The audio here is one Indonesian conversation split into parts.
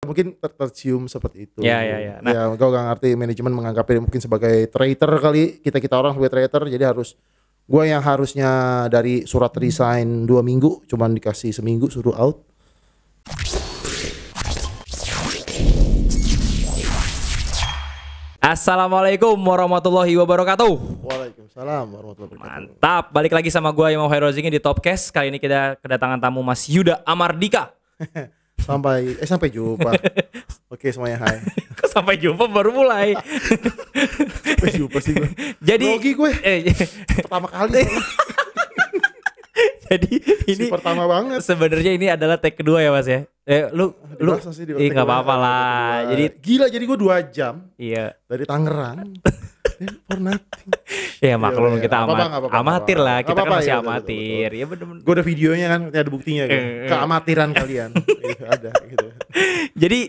mungkin tercium seperti itu. Ya. Nah, ya, gue gak ngerti manajemen menganggapnya mungkin sebagai traitor kali, kita orang sebagai traitor, jadi harus gue yang harusnya dari surat resign 2 minggu cuman dikasih seminggu suruh out. Assalamualaikum warahmatullahi wabarakatuh. Waalaikumsalam warahmatullahi wabarakatuh. Mantap, balik lagi sama gue Imam Hairozing di Topcast. Kali ini kita kedatangan tamu Mas Yuda Amardika. Sampai jumpa. Oke, semuanya hai. Kok sampai jumpa baru mulai. Sampai jumpa sih gue. Jadi grogi gue. Pertama kali. Jadi ini pertama banget. Sebenarnya ini adalah take kedua ya Mas ya. Lu nggak apa-apa lah. Jadi gila, jadi gue 2 jam. Iya. Dari Tangerang. For nothing. Ya maklum kita amatir lah. Kita kan masih ya, amatir. Betul. Ya bener-bener. Gue ada videonya kan, ada buktinya kan. Keamatiran kalian. Ada gitu. Jadi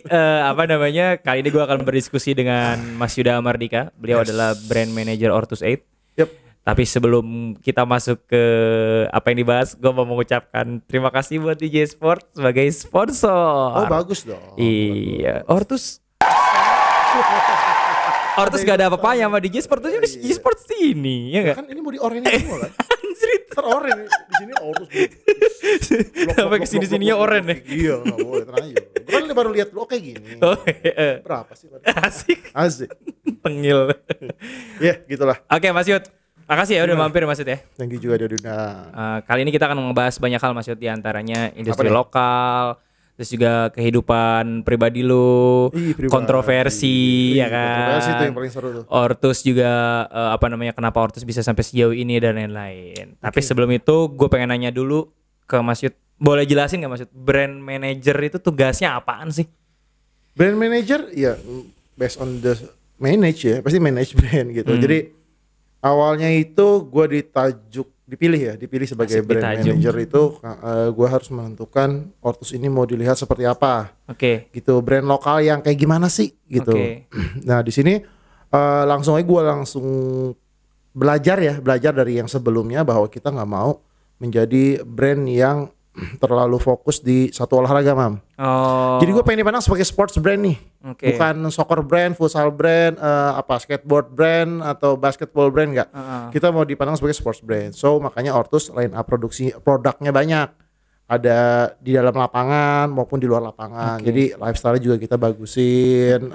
kali ini gue akan berdiskusi dengan Mas Yuda Amardika. Beliau adalah brand manager Ortus 8. Yep. Tapi sebelum kita masuk ke apa yang dibahas, gue mau mengucapkan terima kasih buat DJ Sport sebagai sponsor. Oh bagus dong. Iya, Ortus gak ada apa-apanya sama DJ Sport, aja DJ Sport sini, ya nggak? Kan ini mau di-oren semua kan? Anjir, teroren di sini Ortus. Sampai kesini-sininya oren ya? Iya, nggak boleh, tenang aja. Gue kan baru lihat lo kayak gini. Berapa sih? Asik. Tengil. Ya, gitulah. Oke, Mas Yud. Makasih ya udah mampir Mas Yud ya. Thank you juga dia udah. Kali ini kita akan membahas banyak hal Mas Yud, diantaranya industri lokal, terus juga kehidupan pribadi lo, kontroversi ya kan. Kontroversi itu yang paling seru tuh. Ortus juga kenapa Ortus bisa sampai sejauh ini dan lain-lain. Tapi sebelum itu gue pengen nanya dulu ke Mas Yud. Boleh jelasin nggak Mas Yud, brand manager itu tugasnya apaan sih? Brand manager ya based on the manage ya, pasti manage brand gitu. Jadi awalnya itu gue dipilih sebagai brand manager itu gue harus menentukan Ortus ini mau dilihat seperti apa. Oke. Gitu, brand lokal yang kayak gimana sih gitu. Nah di sini langsung belajar dari yang sebelumnya bahwa kita nggak mau menjadi brand yang terlalu fokus di satu olahraga, Mam. Oh. Jadi gue pengen dipandang sebagai sports brand nih, bukan soccer brand, futsal brand, skateboard brand atau basketball brand enggak. Kita mau dipandang sebagai sports brand. So makanya Ortus line up produksi produknya banyak, ada di dalam lapangan maupun di luar lapangan. Jadi lifestyle juga kita bagusin,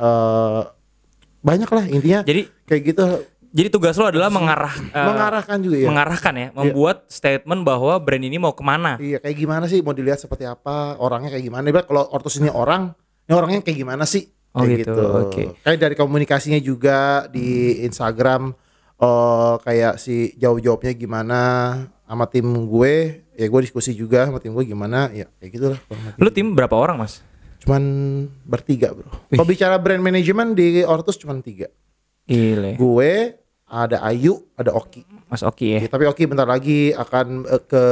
banyak lah intinya. Jadi kayak gitu. Jadi tugas lo adalah mengarahkan juga ya. Mengarahkan ya, membuat statement bahwa brand ini mau kemana. Iya, kayak gimana sih, mau dilihat seperti apa, orangnya kayak gimana. Ibarat kalau Ortus ini orangnya kayak gimana sih? Kayak gitu. Kayak dari komunikasinya juga di Instagram, kayak si jawabnya gimana sama tim gue, ya gue diskusi juga sama tim gue gimana, ya kayak gitulah. Lu tim berapa orang Mas? Cuman bertiga bro. Kalau bicara brand management di Ortus cuman 3. Gile. Gue, ada Ayu, ada Oki. Mas Oki ya. Tapi Oki bentar lagi akan ke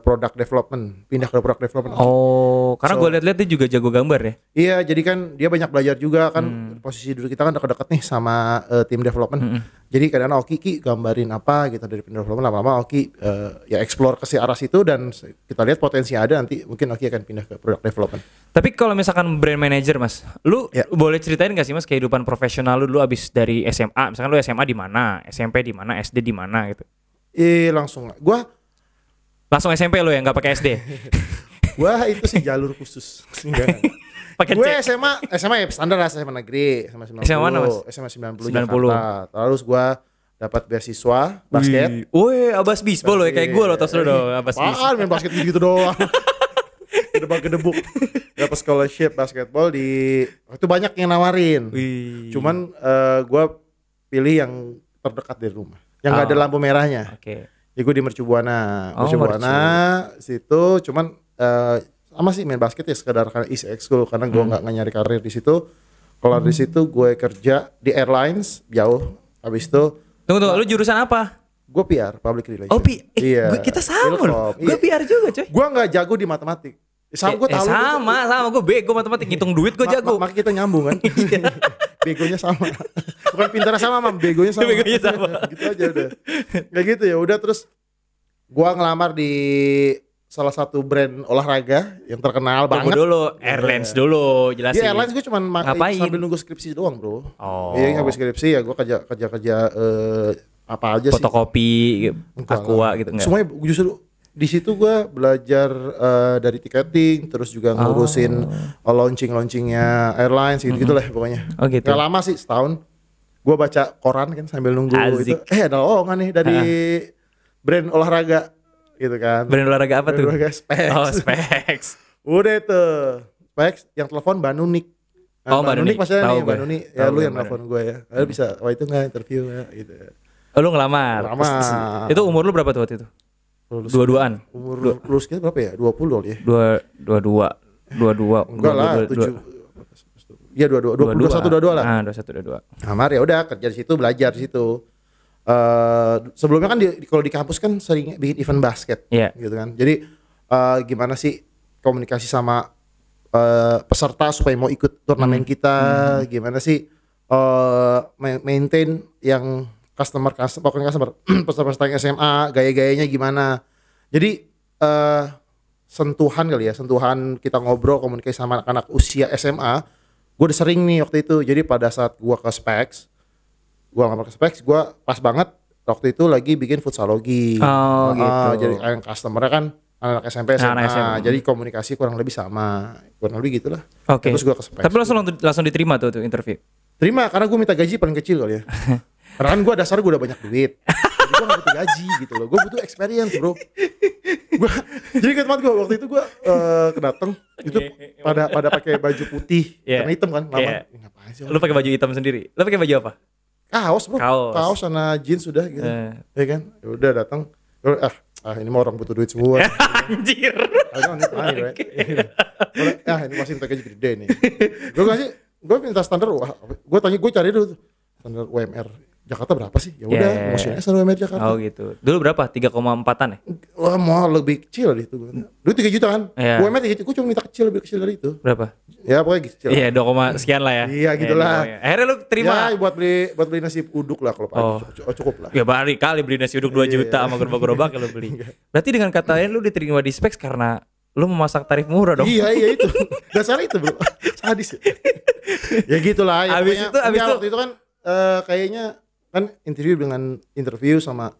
product development, pindah ke product development. Oh, karena gue lihat-lihat dia juga jago gambar ya. Iya, jadi kan dia banyak belajar juga kan. Posisi dulu kita kan dekat-dekat nih sama tim development. Jadi kadang-kadang Oki gambarin apa gitu dari tim development, lama-lama Oki ya explore ke arah situ dan kita lihat potensi ada, nanti mungkin Oki akan pindah ke product development. Tapi kalau misalkan brand manager Mas, lu boleh ceritain gak sih Mas kehidupan profesional lu abis dari SMA, misalkan lu SMA di mana, SMP di mana, SD di mana gitu? Langsung langsung SMP lo ya, nggak pakai SD? Gua itu sih jalur khusus. Gue SMA ya standar lah, SMA negeri, SMA 90. SMA 90 Jakarta. Terus gue dapat beasiswa basket. Wih, Abas Bisbol lo ya, kayak gue lo tos lo dong, Abas Bisbol. Apaan main basket gitu doang. Gedebak-gedebuk. Dapat scholarship basketball itu banyak yang nawarin. Cuman gue pilih yang terdekat dari rumah, yang nggak ada lampu merahnya. Ya gue di Mercubuana. Situ cuman sama sih main basket ya sekedar karena isi ekskul, karena gue nggak nyari karir di situ. Kalau di situ gue kerja di airlines jauh. Habis itu tunggu, lu jurusan apa? Gue PR, public relations. Oh, iya. Kita sama loh. Gue PR juga coy. Gue nggak jago di matematik. Gue tahu. Sama gue bego matematik, ngitung duit gue jago. Makanya kita nyambung kan. Begonya sama. Bukan pintarnya sama, Mam, begonya sama. Begonya sama. Gitu aja udah. Kayak gitu ya udah. Terus gue ngelamar di salah satu brand olahraga yang terkenal Tunggu banget. dulu, Airlines dulu, jelasin. Di Airlines gue cuma ngapain? sambil nunggu skripsi doang bro. Oh. Iya habis skripsi ya gue kerja apa aja sih. Fotokopi, Aqua gitu enggak? Semuanya justru di situ gue belajar dari tiketing, terus juga ngurusin launchingnya airlines gitu lah pokoknya. Oh gitu. Gak lama sih, setahun. Gue baca koran kan sambil nunggu itu. Asik. Ada lowongan nih dari brand olahraga gitu kan. Brand olahraga apa tuh? Olahraga Specs. Oh, Specs. Udah tuh Specs yang telepon Mbak Nunik. Oh, Mbak Nunik. Maksudnya nih Mbak gue. Nunik. Ya lu yang telepon gue ya. Lu bisa itu nggak interview ya gitu. Oh, lu ngelamar. Itu umur lu berapa tuh waktu itu? Dua-duaan. Umur lulus kita berapa ya? 20 kali ya? 22. Enggak lah, 7. Iya 21 22 lah. Nah, 21 22. Kamar ya udah kerja di situ, belajar di situ. Sebelumnya kan kalau di kampus kan sering bikin event basket, gitu kan. Jadi gimana sih komunikasi sama peserta supaya mau ikut turnamen kita, gimana sih maintain yang customer peserta yang SMA, gaya-gayanya gimana. Jadi sentuhan kali ya, sentuhan kita ngobrol komunikasi sama anak-anak usia SMA. Gue udah sering nih waktu itu. Jadi pada saat gue ke Specs, gue pas banget waktu itu lagi bikin futsalogi. Oh gitu. Jadi yang customer-nya kan anak SMP SMA. Jadi komunikasi kurang lebih sama, kurang lebih gitulah. Oke. Terus gue ke Specs. Tapi langsung diterima tuh interview. Terima karena gue minta gaji paling kecil kali ya. Karena kan gue dasar gue udah banyak duit. Jadi gue gak butuh gaji gitu loh. Gue butuh experience bro. Jadi ingat banget gue waktu itu gue kedateng itu pada pakai baju putih warna hitam kan. Ngapain sih? Lu pakai baju hitam sendiri. Lu pakai baju apa? Kaos bro. Kaos sama jeans udah gitu. Ya kan. Ya udah datang. Ini mau orang butuh duit semua. Anjir. Ini masih minta gaji gede nih. Gue minta standar. Gue cari dulu tuh standar UMR Jakarta berapa sih? Ya udah, maksudnya standar UMR Jakarta. Oh gitu. Dulu berapa? 3,4-an ya? Wah, mau lebih kecil itu. Dulu 3 juta kan? UMR 3 juta, gue cuma minta lebih kecil dari itu. Berapa? Ya pokoknya kecil. Iya, 2, sekian lah ya. Iya gitulah. Akhirnya lu terima. Ya buat beli nasi uduk lah kalau pagi. Cukup lah. Ya balik kali beli nasi uduk 2 juta sama gerobak-gerobak kalau beli. Berarti dengan kata lain lu diterima di Specs karena lu memasak tarif murah dong. Iya itu. Dasar itu bro. Sadis. Ya gitulah. Ya, abis itu waktu itu kan kayaknya kan interview sama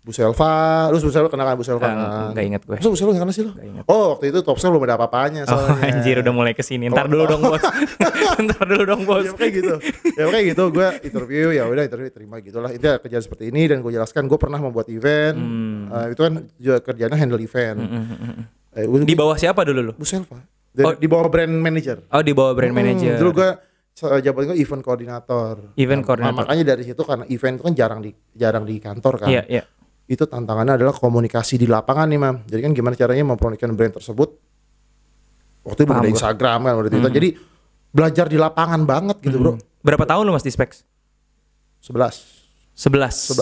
Bu Selva. Lu Bu Selva kenal kan Bu Selva kan? Gak inget gue. Masa Bu Selva gak kenal sih lu? Oh waktu itu Top Sale belum ada apa-apanya soalnya. Oh anjir udah mulai kesini. Ntar dulu dong bos. Ya kayak gitu. Gue interview terima gitulah. Itu kerjaan seperti ini dan gue jelaskan gue pernah membuat event. Itu kan juga kerjanya handle event. Di bawah siapa dulu lu? Bu Selva. Di bawah brand manager. Oh di bawah brand manager. Dulu gue jabatan gue event koordinator. Makanya dari situ karena event itu kan jarang di kantor kan. Iya. Itu tantangannya adalah komunikasi di lapangan nih Mam. Jadi kan gimana caranya mempromosikan brand tersebut. Waktu itu belum ada Instagram kan udah Twitter. Jadi belajar di lapangan banget gitu bro. Berapa tahun lu mas di Specs? 11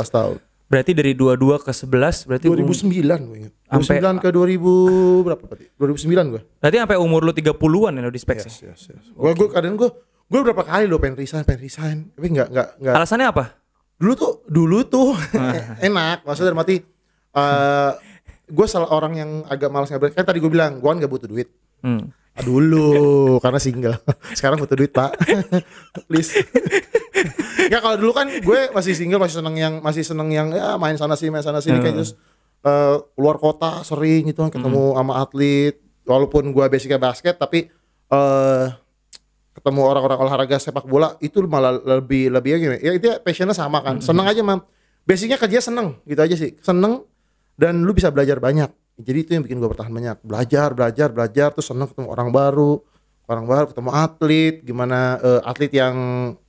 tahun. Berarti dari 22 ke 11 berarti 2009 gue ingat. 2009 ke 2000 berapa berarti? 2009 gue. Berarti sampai umur lu 30-an ya lu di Specs. Yes. Gue berapa kali lo pengen resign tapi enggak. Alasannya apa? Dulu tuh enak, maksudnya mati gue salah orang yang agak malas ngabarin. Kan tadi gue bilang gue kan gak butuh duit. Dulu karena single. Sekarang butuh duit pak. Please. Ya kalau dulu kan gue masih single, masih seneng yang ya main sana sini kayak terus keluar kota sering gitu kan ketemu sama atlet. Walaupun gue basicnya basket tapi ketemu orang-orang olahraga sepak bola itu malah lebih gini. Ya itu passionnya sama kan. Seneng aja Mam. Basicnya kerja seneng gitu aja sih. Seneng dan lu bisa belajar banyak. Jadi itu yang bikin gue bertahan banyak. Belajar terus seneng ketemu orang baru ketemu atlet. Gimana atlet yang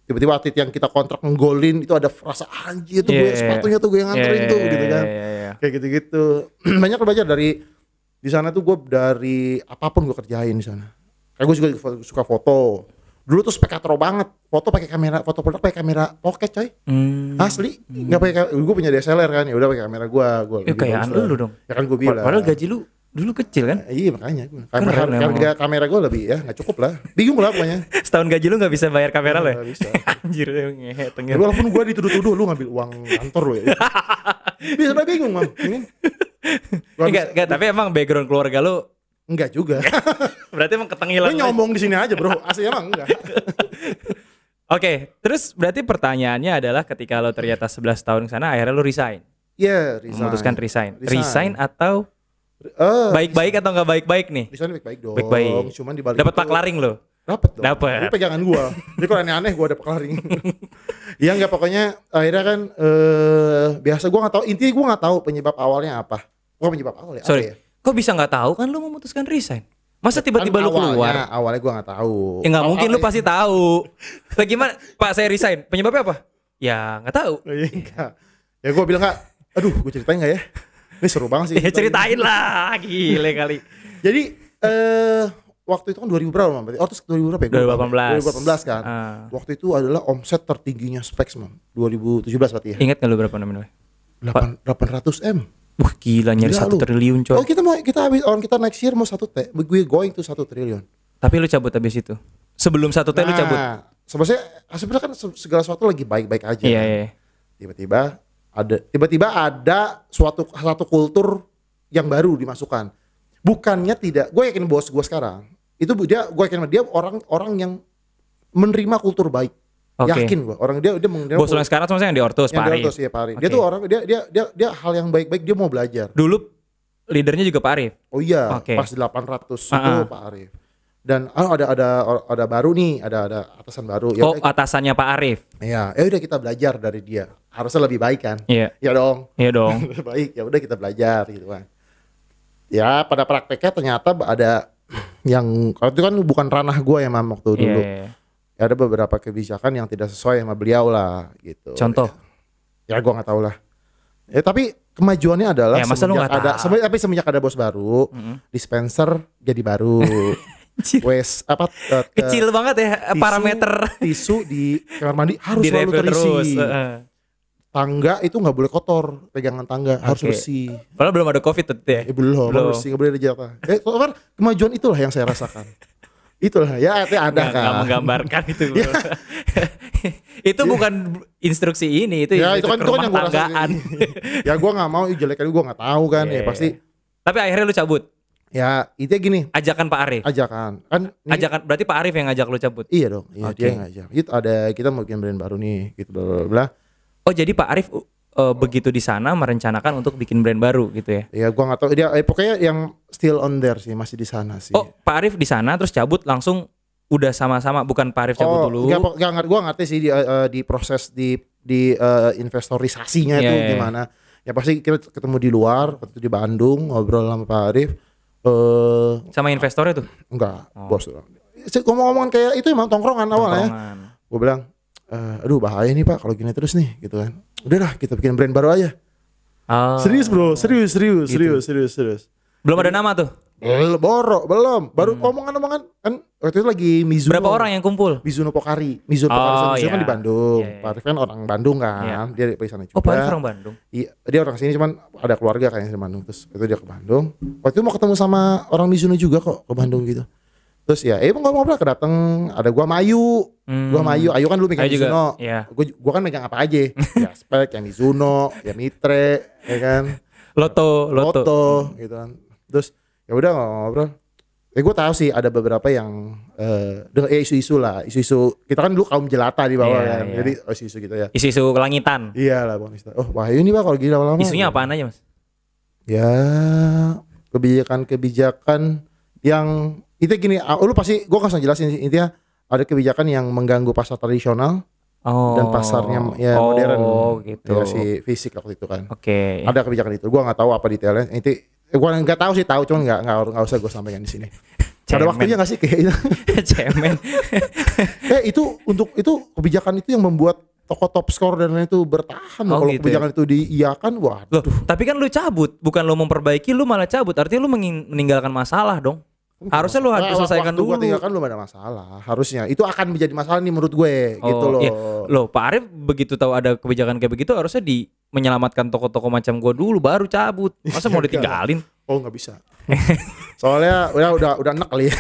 tiba-tiba atlet yang kita kontrak nggolin itu ada rasa anjir tuh gue sepatunya tuh gue yang nganterin tuh gitu kan. Kayak gitu-gitu. Banyak belajar dari di sana tuh gue dari apapun gue kerjain di sana. Kayak gue juga suka foto. Dulu tuh spekatro banget. Foto produk pakai kamera pocket coy. Asli. Enggak pakai gue punya DSLR kan. Ya udah pakai kamera gue kayak lu dong. Ya kan gue bilang. Padahal gaji lu dulu kecil kan? Iya makanya harga kamera gue lebih ya enggak cukup lah. Bingung lah pokoknya. Setahun gaji lu enggak bisa bayar kamera lo ya? Enggak bisa. Anjir ngehe tengil. Walaupun gue dituduh-tuduh lu ngambil uang kantor lu ya. Bisa bingung Mam. Enggak, tapi emang background keluarga lu enggak juga. berarti emang ketengilan. Lu nyombong di sini aja, Bro. Asli emang enggak. Oke, terus berarti pertanyaannya adalah ketika lo ternyata 11 tahun ke sana akhirnya lo resign. Iya, resign. Memutuskan resign atau baik-baik atau enggak baik-baik nih? Resign baik-baik dong. Baik-baik. Cuman di balik dapat paklaring lo. Dapat dong. Dapat. Ini pegangan gua. Ini kalau aneh-aneh gua ada paklaring. Iya enggak, pokoknya akhirnya kan biasa gua enggak tahu, intinya gua enggak tahu penyebab awalnya apa. Bukan penyebab awal ya. Sorry. Ya? Kok bisa enggak tahu kan lu memutuskan resign? Masa tiba-tiba lu keluar? Awalnya gua enggak tahu. Ya enggak mungkin lu pasti tahu. Lah gimana? Pak, saya resign. Penyebabnya apa? Ya enggak tahu. Enggak. Ya gua bilang enggak. Aduh, gua ceritain enggak ya? Ini seru banget sih. Ya ceritain lah, gile kali. Jadi waktu itu kan 2000 berapa, Mam? Terus 2000 berapa ya? 2018 kan. Waktu itu adalah omset tertingginya Specs, Mam. 2017 berarti ya. Ingat enggak lu berapa namanya? 800 M. Wah gila, nyari 1 triliun coy. Oh kita habis orang kita next year mau 1 T. We going to 1 triliun. Tapi lu cabut habis itu. Sebelum 1 T lu cabut. Sebenarnya kan segala sesuatu lagi baik-baik aja. Iya. Tiba-tiba ada satu kultur yang baru dimasukkan. Bukannya tidak, gue yakin bos gue sekarang itu gue yakin dia orang yang menerima kultur baik. Okay. Yakin gue orang dia menerima. Bos lu sekarang sama yang di Ortus, Pak Arif. Ya, Pak Arif. Okay. Dia tuh orang dia hal yang baik-baik dia mau belajar. Dulu leadernya juga Pak Arif. Oh iya, pas 800 itu Pak Arif. Dan ada baru nih, ada atasan baru. Ya, atasannya Pak Arif. Iya, udah kita belajar dari dia. Harusnya lebih baik kan? Iya. Iya dong. Baik, ya udah kita belajar gitu kan. Ya pada prakteknya ternyata ada yang kalau itu kan bukan ranah gue ya Mam waktu dulu. Ya, ada beberapa kebijakan yang tidak sesuai sama beliau lah gitu. Contoh? Ya gue nggak tahu lah. Ya tapi kemajuannya adalah semenjak ada bos baru, dispenser jadi baru. Kecil banget ya parameter tisu di kamar mandi harus selalu terisi. Tangga itu nggak boleh kotor, pegangan tangga harus bersih. Padahal belum ada COVID tuh ya. Belum bersih, nggak boleh ada jatah. Kemajuan itulah yang saya rasakan. Itulah ya ada kan. Nggak menggambarkan itu. Itu bukan instruksi ini, itu ya, itu kan rumah yang gua tanggaan. Ya gue nggak mau jelek kali gue nggak tahu kan ya pasti. Tapi akhirnya lu cabut. Ya intinya gini. Ajakan Pak Arif. Ajakan berarti Pak Arif yang ngajak lu cabut. Iya dong. Iya dia yang ngajak. Kita mau bikin brand baru nih gitu bla. Oh jadi Pak Arif begitu di sana merencanakan untuk bikin brand baru gitu ya? Iya gua nggak tahu dia pokoknya yang still on there sih, masih di sana sih. Oh Pak Arif di sana terus cabut langsung udah sama-sama, bukan Pak Arif cabut dulu? Gua ngerti sih di proses di investorisasinya itu gimana. Ya pasti kita ketemu di luar, waktu di Bandung ngobrol sama Pak Arif. Sama investornya tuh? Enggak, bos. Ngomong-ngomongan kayak itu emang tongkrongan awalnya. Gue bilang, aduh bahaya nih Pak kalau gini terus nih gitu kan. Udah lah kita bikin brand baru aja. Serius bro, serius. Belum ada nama tuh? Belum. Baru omongan-omongan kan waktu itu lagi Mizuno. Berapa orang yang kumpul? Mizuno Pokari kan di Bandung. Pak Arif kan orang Bandung kan. Dia di sana juga. Oh Pak Arif orang Bandung? Iya, dia orang sini cuman ada keluarga kayaknya di Bandung. Terus itu dia ke Bandung. Waktu itu mau ketemu sama orang Mizuno juga kok ke Bandung gitu. Terus ya ngobrol kedateng ada gua Mayu. Ayu kan dulu megang Mizuno. Gua kan megang apa aja. Ya Spek, yang Mizuno, ya Mitre, ya kan. Loto gitu kan. Terus ya udah ngobrol. Gue tahu sih ada beberapa yang isu-isu kita kan dulu kaum jelata di bawah kan. Jadi isu-isu gitu ya. Isu-isu kelangitan. Iya lah Bang. Oh wah ini Pak kalau gini lama-lama. Isunya apaan aja Mas? Ya kebijakan yang itu gini, lu pasti gue kasih jelasin intinya ada kebijakan yang mengganggu pasar tradisional dan pasarnya modern gitu. Ya si fisik waktu itu kan. Oke. Ada kebijakan itu, gue nggak tahu apa detailnya. Gue nggak tahu sih, cuman nggak usah gue sampaikan di sini. Ada waktunya nggak sih kayak itu? Cemen. Itu kebijakan itu yang membuat toko top score dan lain itu bertahan. Kalau gitu kebijakan itu diiyakan, waduh. Tapi kan lu cabut, bukan lu memperbaiki, lu malah cabut. Artinya lu meninggalkan masalah dong. Harusnya lu harus selesaikan dulu. Waktu gue tinggalkan belum ada masalah. Harusnya itu akan menjadi masalah nih menurut gue gitu loh. Iya. Loh Pak Arif begitu tahu ada kebijakan kayak begitu harusnya menyelamatkan toko-toko macam gue dulu baru cabut. Masa mau ditinggalin? Oh nggak bisa. Soalnya udah enak kali ya.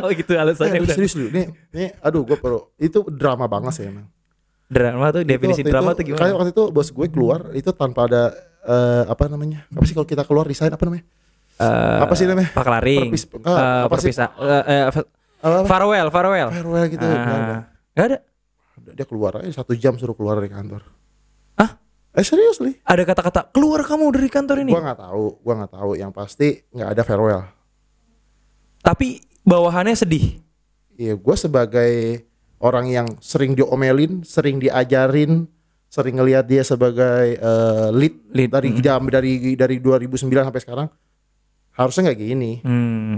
Oh gitu alasannya. Serius lu. Nih aduh gue itu drama banget sih emang. Drama tuh definisi drama tuh gimana? Kayak waktu itu bos gue keluar itu tanpa ada apa namanya? Apa sih kalau kita keluar resign apa namanya? Apa sih namanya? Paklaring. Farewell gitu. Gak ada. Dia keluar aja 1 jam suruh keluar dari kantor. Seriously? Ada kata-kata keluar kamu dari kantor ini? Gua nggak tahu. Yang pasti nggak ada farewell. Tapi bawahannya sedih. Iya, gue sebagai orang yang sering diomelin, sering diajarin, sering ngelihat dia sebagai lead dari 2009 sampai sekarang, harusnya nggak gini.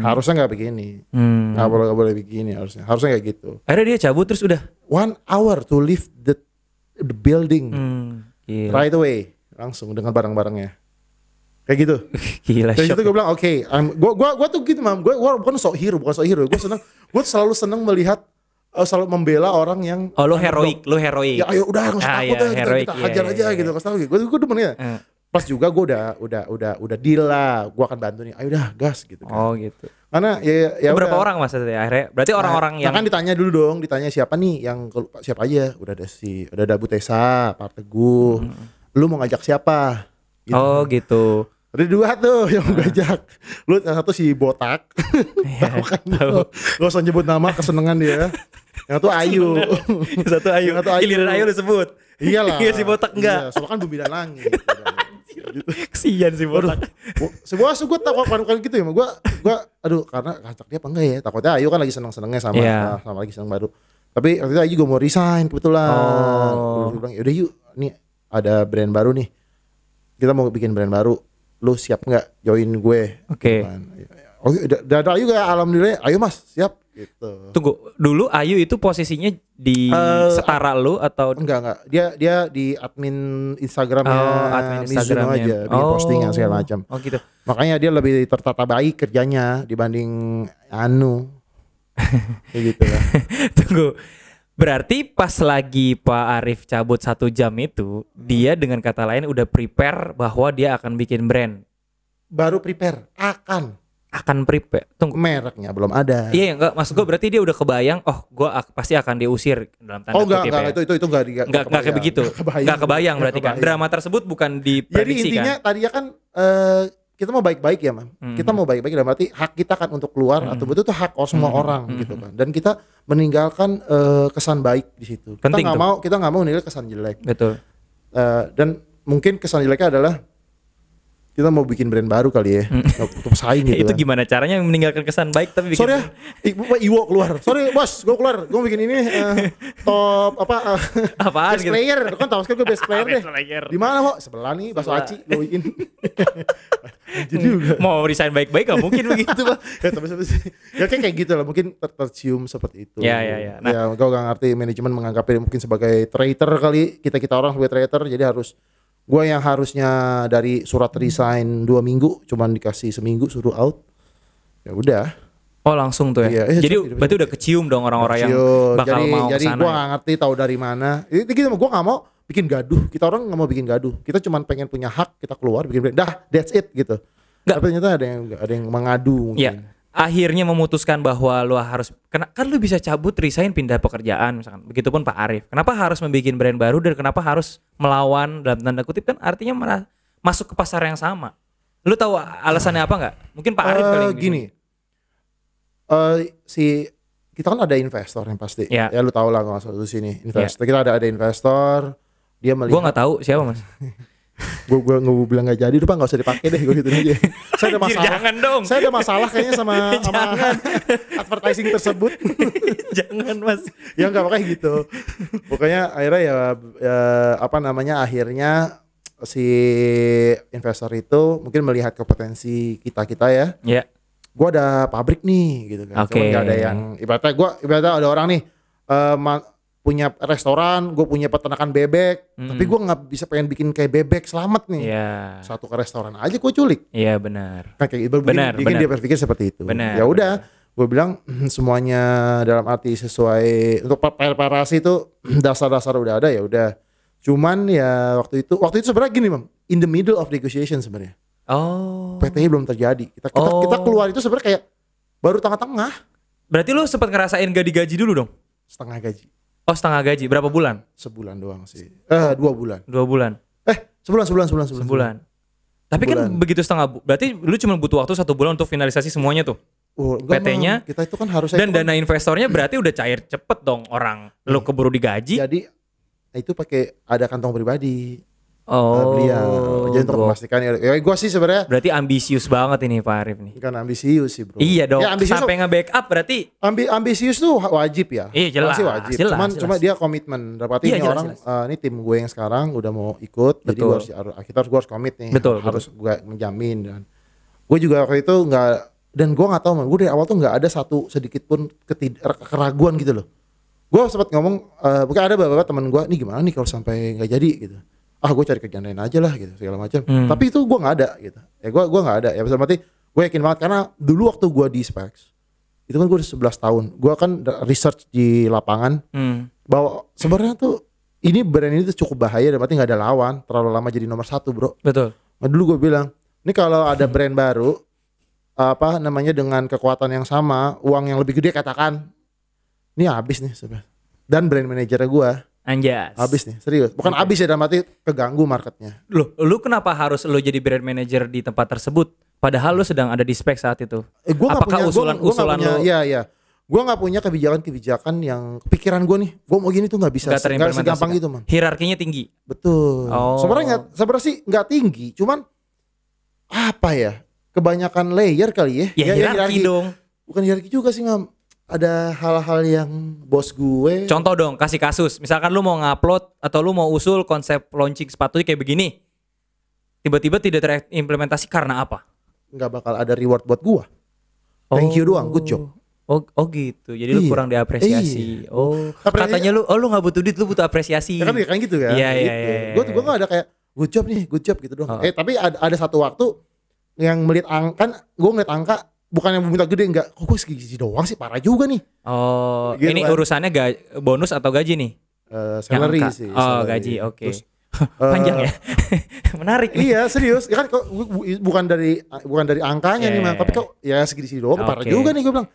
Harusnya nggak begini. Nggak boleh begini harusnya kayak gitu. Akhirnya dia cabut terus udah 1 hour to leave the building. Gila. Right away, langsung dengan barang-barangnya. Kayak gitu. Gila. Dari situ gue bilang oke, gue tuh gitu mam. Gue bukan sok hero. Gue selalu seneng melihat, selalu membela orang yang. Oh lu heroik. Ya ayo udah nggak usah takut kita hajar aja gitu. Gue demen ya. Pas juga gue udah deal lah. Gue akan bantu nih. Ayo udah gas gitu. Oh gitu. Karena ya berapa orang mas akhirnya? Berarti orang-orang yang. Kan ditanya dulu dong. Ditanya siapa nih yang siapa aja. Udah ada Bu Tessa, Pak Teguh. Lu mau ngajak siapa? Gitu. Oh gitu. Ada 2 tuh yang ngajak. Lu satu si Botak. Tahu kan? Gak usah nyebut nama, kesenengan dia. Yang satu Ayu. Satu Ayu. Giliran Ayu lu sebut. Iyalah. Iya si Botak enggak. Iya, soalnya kan Bumi dan Langit. Gitu. Kesian si Botak. Sebuah gue takut kan gitu ya. Gue aduh karena ngajak dia apa enggak ya. Takutnya Ayu kan lagi seneng-senengnya sama lagi seneng baru. Tapi waktu itu Ayu gue mau resign kebetulan. Gue bilang yaudah yuk. Nih ada brand baru nih. Kita mau bikin brand baru, lu siap nggak join gue? Oke. Oh, ada Ayu gak? Alhamdulillah, ayo mas, siap. Gitu. Tunggu, dulu Ayu itu posisinya di setara lu atau? Enggak. Dia di admin Instagramnya, admin Instagramnya aja, bikin postingan segala macam. Oh gitu. Makanya dia lebih tertata baik kerjanya dibanding kayak gitu lah. Tunggu. Berarti pas lagi Pak Arif cabut 1 jam itu, dia dengan kata lain udah prepare bahwa dia akan bikin brand. Baru prepare, akan prepare. Tunggu, mereknya belum ada. Iya, enggak, maksud gue berarti dia udah kebayang, gue pasti akan diusir dalam tanda kutip. Enggak, itu enggak kayak begitu. Enggak kebayang berarti kan. Drama tersebut bukan diprediksi kan. Jadi intinya tadinya kan kita mau baik-baik ya, Mam. Kita mau baik-baik dalam arti hak kita kan untuk keluar atau betul itu hak semua orang gitu kan. Dan kita meninggalkan kesan baik di situ. Kita nggak mau meninggalkan kesan jelek. Betul. Dan mungkin kesan jeleknya adalah kita mau bikin brand baru kali ya untuk saing gitu. Itu gimana caranya meninggalkan kesan baik tapi bikin. Sorry ya, Iwo keluar. Sorry bos, gue keluar. Gue bikin ini top apaan best gitu. player. Kan tahu sekali gue best player deh. Di mana kok? Sebelah nih, Bakso Aci gue bikin. Jadi juga mau resign baik-baik gak mungkin begitu Pak. Ya kayak gitu lah, mungkin tercium seperti itu. Ya. Nah, ya gue gak ngerti manajemen menganggapnya mungkin sebagai traitor kali. Kita orang sebagai traitor, jadi harus gue yang harusnya dari surat resign 2 minggu cuman dikasih seminggu suruh out. Ya udah. Oh langsung tuh ya. Jadi berarti udah kecium dong orang-orang yang bakal mau kesana. Jadi gue gak ngerti tahu dari mana. Itu gitu, gue gak mau bikin gaduh. Kita orang gak mau bikin gaduh. Kita cuman pengen punya hak, kita keluar bikin brand. Dah, that's it gitu. Tapi ternyata ada yang mengadu mungkin. Ya. Akhirnya memutuskan bahwa lu harus kan lu bisa cabut, resign, pindah pekerjaan misalkan. Begitupun Pak Arif. Kenapa harus membuat brand baru dan kenapa harus melawan dalam tanda kutip kan artinya masuk ke pasar yang sama. Lu tahu alasannya apa nggak? Mungkin Pak Arif kali gini. Kita kan ada investor yang pasti. Ya lu tahu lah kalau masuk di sini. Investor kita ada investor, dia melihat. Gua nggak tahu siapa Mas. gue bilang nggak jadi, lupa nggak usah dipakai deh, gue gitu aja. Saya ada masalah. Jangan dong. Saya ada masalah kayaknya sama advertising tersebut. Jangan Mas. Ya nggak pakai gitu. Pokoknya akhirnya akhirnya si investor itu mungkin melihat kompetensi kita ya. Iya. Gue ada pabrik nih gitu kan. Cuman nggak ada yang ibaratnya ada orang nih punya restoran, gue punya peternakan bebek, tapi gue nggak bisa pengen bikin kayak bebek selamat nih. Satu ke restoran aja gue culik. Iya benar. Kayak bikin dia berpikir seperti itu. Ya udah, gue bilang semuanya dalam arti sesuai untuk preparasi itu dasar-dasar udah ada ya udah. Cuman ya waktu itu sebenarnya gini Mam, in the middle of negotiation sebenarnya. Oh. PT belum terjadi. Kita keluar itu sebenarnya kayak baru tengah-tengah. Berarti lu sempat ngerasain gak digaji dulu dong? Setengah gaji. Oh setengah gaji, berapa bulan? Sebulan doang sih. 2 bulan. 2 bulan. Sebulan. Tapi kan begitu berarti lu cuma butuh waktu 1 bulan untuk finalisasi semuanya tuh. PT-nya kita itu kan harusnya dan dana investornya berarti udah cair cepet dong orang. Lu keburu digaji. Jadi itu pakai ada kantong pribadi. Beliau. Jadi untuk memastikan ya gue sih sebenarnya. Berarti ambisius banget ini Pak Arif nih. Kan ambisius sih bro. Iya dong. Ya, sampai nge-backup berarti. Ambisius tuh wajib ya. Iya jelas. Pasti wajib. Cuma dia komitmen. Berarti ini orang ini tim gue yang sekarang udah mau ikut. Betul. Jadi gue harus komit nih. Betul. Harus gue menjamin dan gue juga waktu itu nggak, dan gue nggak tahu man. Gue dari awal tuh nggak ada satu sedikit pun keraguan gitu loh. Gue sempat ngomong, mungkin ada beberapa teman gue, nih gimana nih kalau sampai nggak jadi gitu. Gue cari kerjaan lain aja lah gitu segala macam. Tapi itu gue nggak ada gitu. Ya gue nggak ada. Ya berarti gue yakin banget karena dulu waktu gue di Specs itu kan gue udah 11 tahun. Gue kan research di lapangan bahwa sebenarnya tuh ini brand ini tuh cukup bahaya dan berarti nggak ada lawan. Terlalu lama jadi nomor 1 bro. Betul. Nah, dulu gue bilang, ini kalau ada brand baru apa namanya dengan kekuatan yang sama, uang yang lebih gede katakan, ini habis nih sebenarnya. Dan brand manajernya gue anjas. Habis nih, serius. Bukan habis ya, dalam arti keganggu marketnya. Lu kenapa harus lu jadi brand manager di tempat tersebut? Padahal lu sedang ada di Spek saat itu. Apakah usulan lu? Iya. Gue nggak punya kebijakan yang pikiran gue nih. Gue mau gini tuh nggak bisa. Nggak segampang gitu man. Hierarkinya tinggi. Betul. Sebenarnya sih nggak tinggi, cuman apa ya? Kebanyakan layer kali ya. Ya hierarki dong. Bukan hierarki juga sih ngam. Ada hal-hal yang bos gue. Contoh dong, kasih kasus. Misalkan lu mau ngupload atau lu mau usul konsep launching sepatu kayak begini. Tiba-tiba tidak terimplementasi karena apa? Nggak bakal ada reward buat gue. Thank you doang, good job. Oh gitu. Jadi lu kurang diapresiasi. Katanya lu nggak butuh duit, lu butuh apresiasi. Ya kan gitu kan. Iya. Gue nggak ada kayak good job gitu doang. Tapi ada satu waktu yang melihat angka, kan gue ngeliat angka. Bukan yang minta gede, enggak. Kok gue segini doang sih, parah juga nih. Gitu ini kan. Urusannya bonus atau gaji nih? Salary sih. Salary. Gaji, oke. Panjang ya. Menarik nih. Iya, serius. Ya kan kok bukan dari angkanya nih, man. Tapi kok ya segini doang, parah juga nih gue bilang.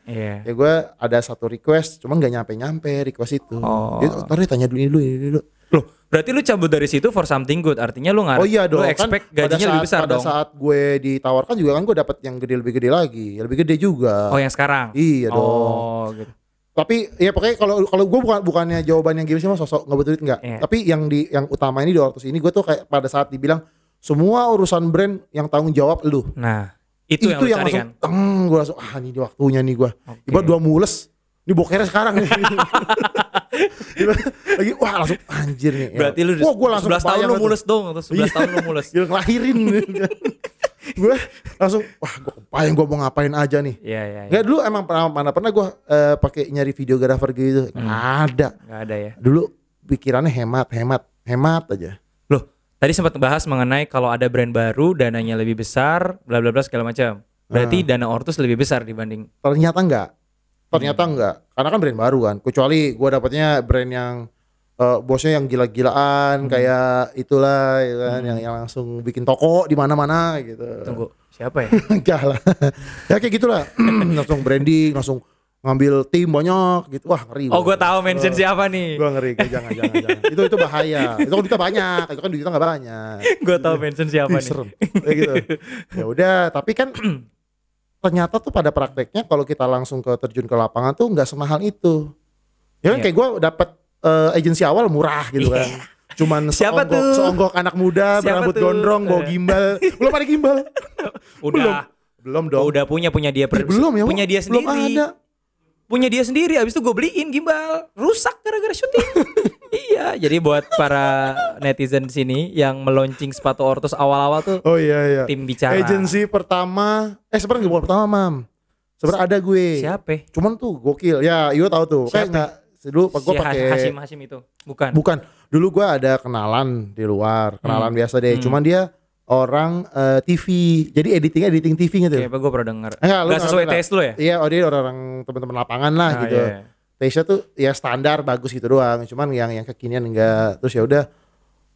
Ya gue ada satu request, cuman enggak nyampe request itu. Ntar tanya dulu. Loh, berarti lu cabut dari situ for something good. Artinya lu nggak lu expect kan gajinya lebih besar dong. Pada saat gue ditawarkan juga kan gue dapat yang lebih gede lagi, lebih gede juga. Oh, yang sekarang? Iya dong. Gitu. Tapi ya pokoknya kalau gue bukannya jawaban yang gimana sih, sosok nggak betul enggak. Tapi yang utama ini 200 ini gue tuh kayak pada saat dibilang semua urusan brand yang tanggung jawab lu. Nah, itu yang langsung, kan? Gue langsung ini di waktunya nih gue. Ibarat 2 mules. Ini bokernya sekarang nih. Lagi langsung anjir nih. Berarti lu gue langsung 11 tahun lu mules dong atau 11 tahun lu mules. Gila ngelahirin. Gue langsung gue kebayang gue mau ngapain aja nih. Iya. Gak dulu emang pernah gue pakai nyari videografer gitu. Gak ada ya. Dulu pikirannya hemat aja. Loh, tadi sempat bahas mengenai kalau ada brand baru dananya lebih besar, bla bla bla segala macam. Berarti dana Ortus lebih besar dibanding. Ternyata enggak, karena kan brand baru kan. Kecuali gue dapatnya brand yang bosnya yang gila-gilaan kayak itulah ya kan, yang langsung bikin toko di mana-mana gitu. Tunggu, siapa ya? Enggak lah. Ya kayak gitulah. Langsung branding, langsung ngambil tim banyak gitu. Wah, ngeri. Oh, gue tahu mention siapa nih. Gue ngeri, jangan. Itu bahaya. Itu kan duitnya banyak, itu kan duitnya enggak banyak. Gue tahu mention siapa nih. Serem. Kayak gitu. Ya udah, tapi kan ternyata tuh pada prakteknya kalau kita langsung terjun ke lapangan tuh nggak semahal itu. Ya kan kayak gue dapat agensi awal murah gitu kan. Cuman seonggok anak muda berambut gondrong bawa gimbal. Belum ada gimbal. Belum dong. Udah punya dia belum ya. Punya dia sendiri. Belum ada. Punya dia sendiri, abis itu gue beliin gimbal. Rusak gara-gara syuting. Iya, jadi buat para netizen di sini yang meluncing sepatu Ortus awal-awal tuh. Oh iya. Tim bicara. Agensi pertama, sebenarnya bukan pertama, Mam. Sebenarnya ada gue. Siapa? Cuman tuh gokil. Ya, Iyo tahu tuh. Kayak enggak dulu gue pakai Hashim itu. Bukan. Dulu gue ada kenalan di luar, kenalan biasa deh. Cuman dia orang TV, jadi editing TV gitu. Kayak apa gue pernah dengar. Gak sesuai taste lu ya? Iya, dia orang teman-teman lapangan lah gitu. Iya. Taste-nya tuh ya standar bagus gitu doang. Cuman yang kekinian enggak. Terus ya udah,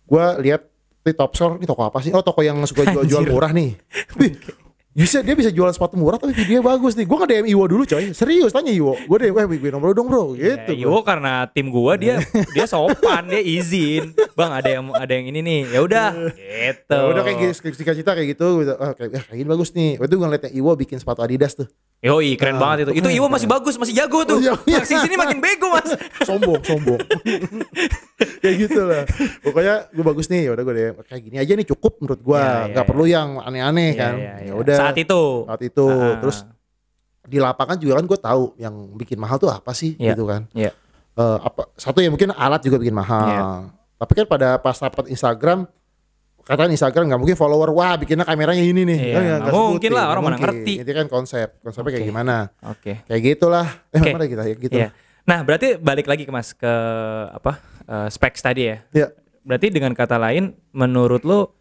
gue lihat di Top Store, ini toko apa sih? Oh, toko yang suka jual murah nih. Dia bisa jualan sepatu murah tapi videonya bagus nih. Gue nge-DM Iwo dulu coy. Serius tanya Iwo. Gue DM, gue nomor dong bro gitu. Iwo karena tim gue dia sopan, dia izin. Bang ada yang ini nih. Ya udah gitu. Ya udah kayak gitu, cita-cita kayak gitu. Kayak gini bagus nih. Waktu itu gue ngeliatnya Iwo bikin sepatu Adidas tuh. Yoi, keren banget itu. Itu Iwo masih bagus, masih jago tuh. Makin sini makin bego, Mas. sombong. Kayak gitu lah. Pokoknya gue bagus nih. Ya udah gue deh kayak gini aja nih cukup menurut gue. Gak perlu yang aneh-aneh kan. Ya udah. Saat itu. Terus di lapangan juga kan gue tahu yang bikin mahal tuh apa sih gitu kan. Satu ya mungkin alat juga bikin mahal. Tapi kan pas dapat Instagram, katanya Instagram nggak mungkin follower, wah bikinnya kameranya ini nih. Nggak mungkin lah, orang mana ngerti. Itu kan konsepnya kayak gimana. Kayak gitulah. Mana kita ya gitu. Nah berarti balik lagi ke Mas ke specs tadi ya. Berarti dengan kata lain, menurut lo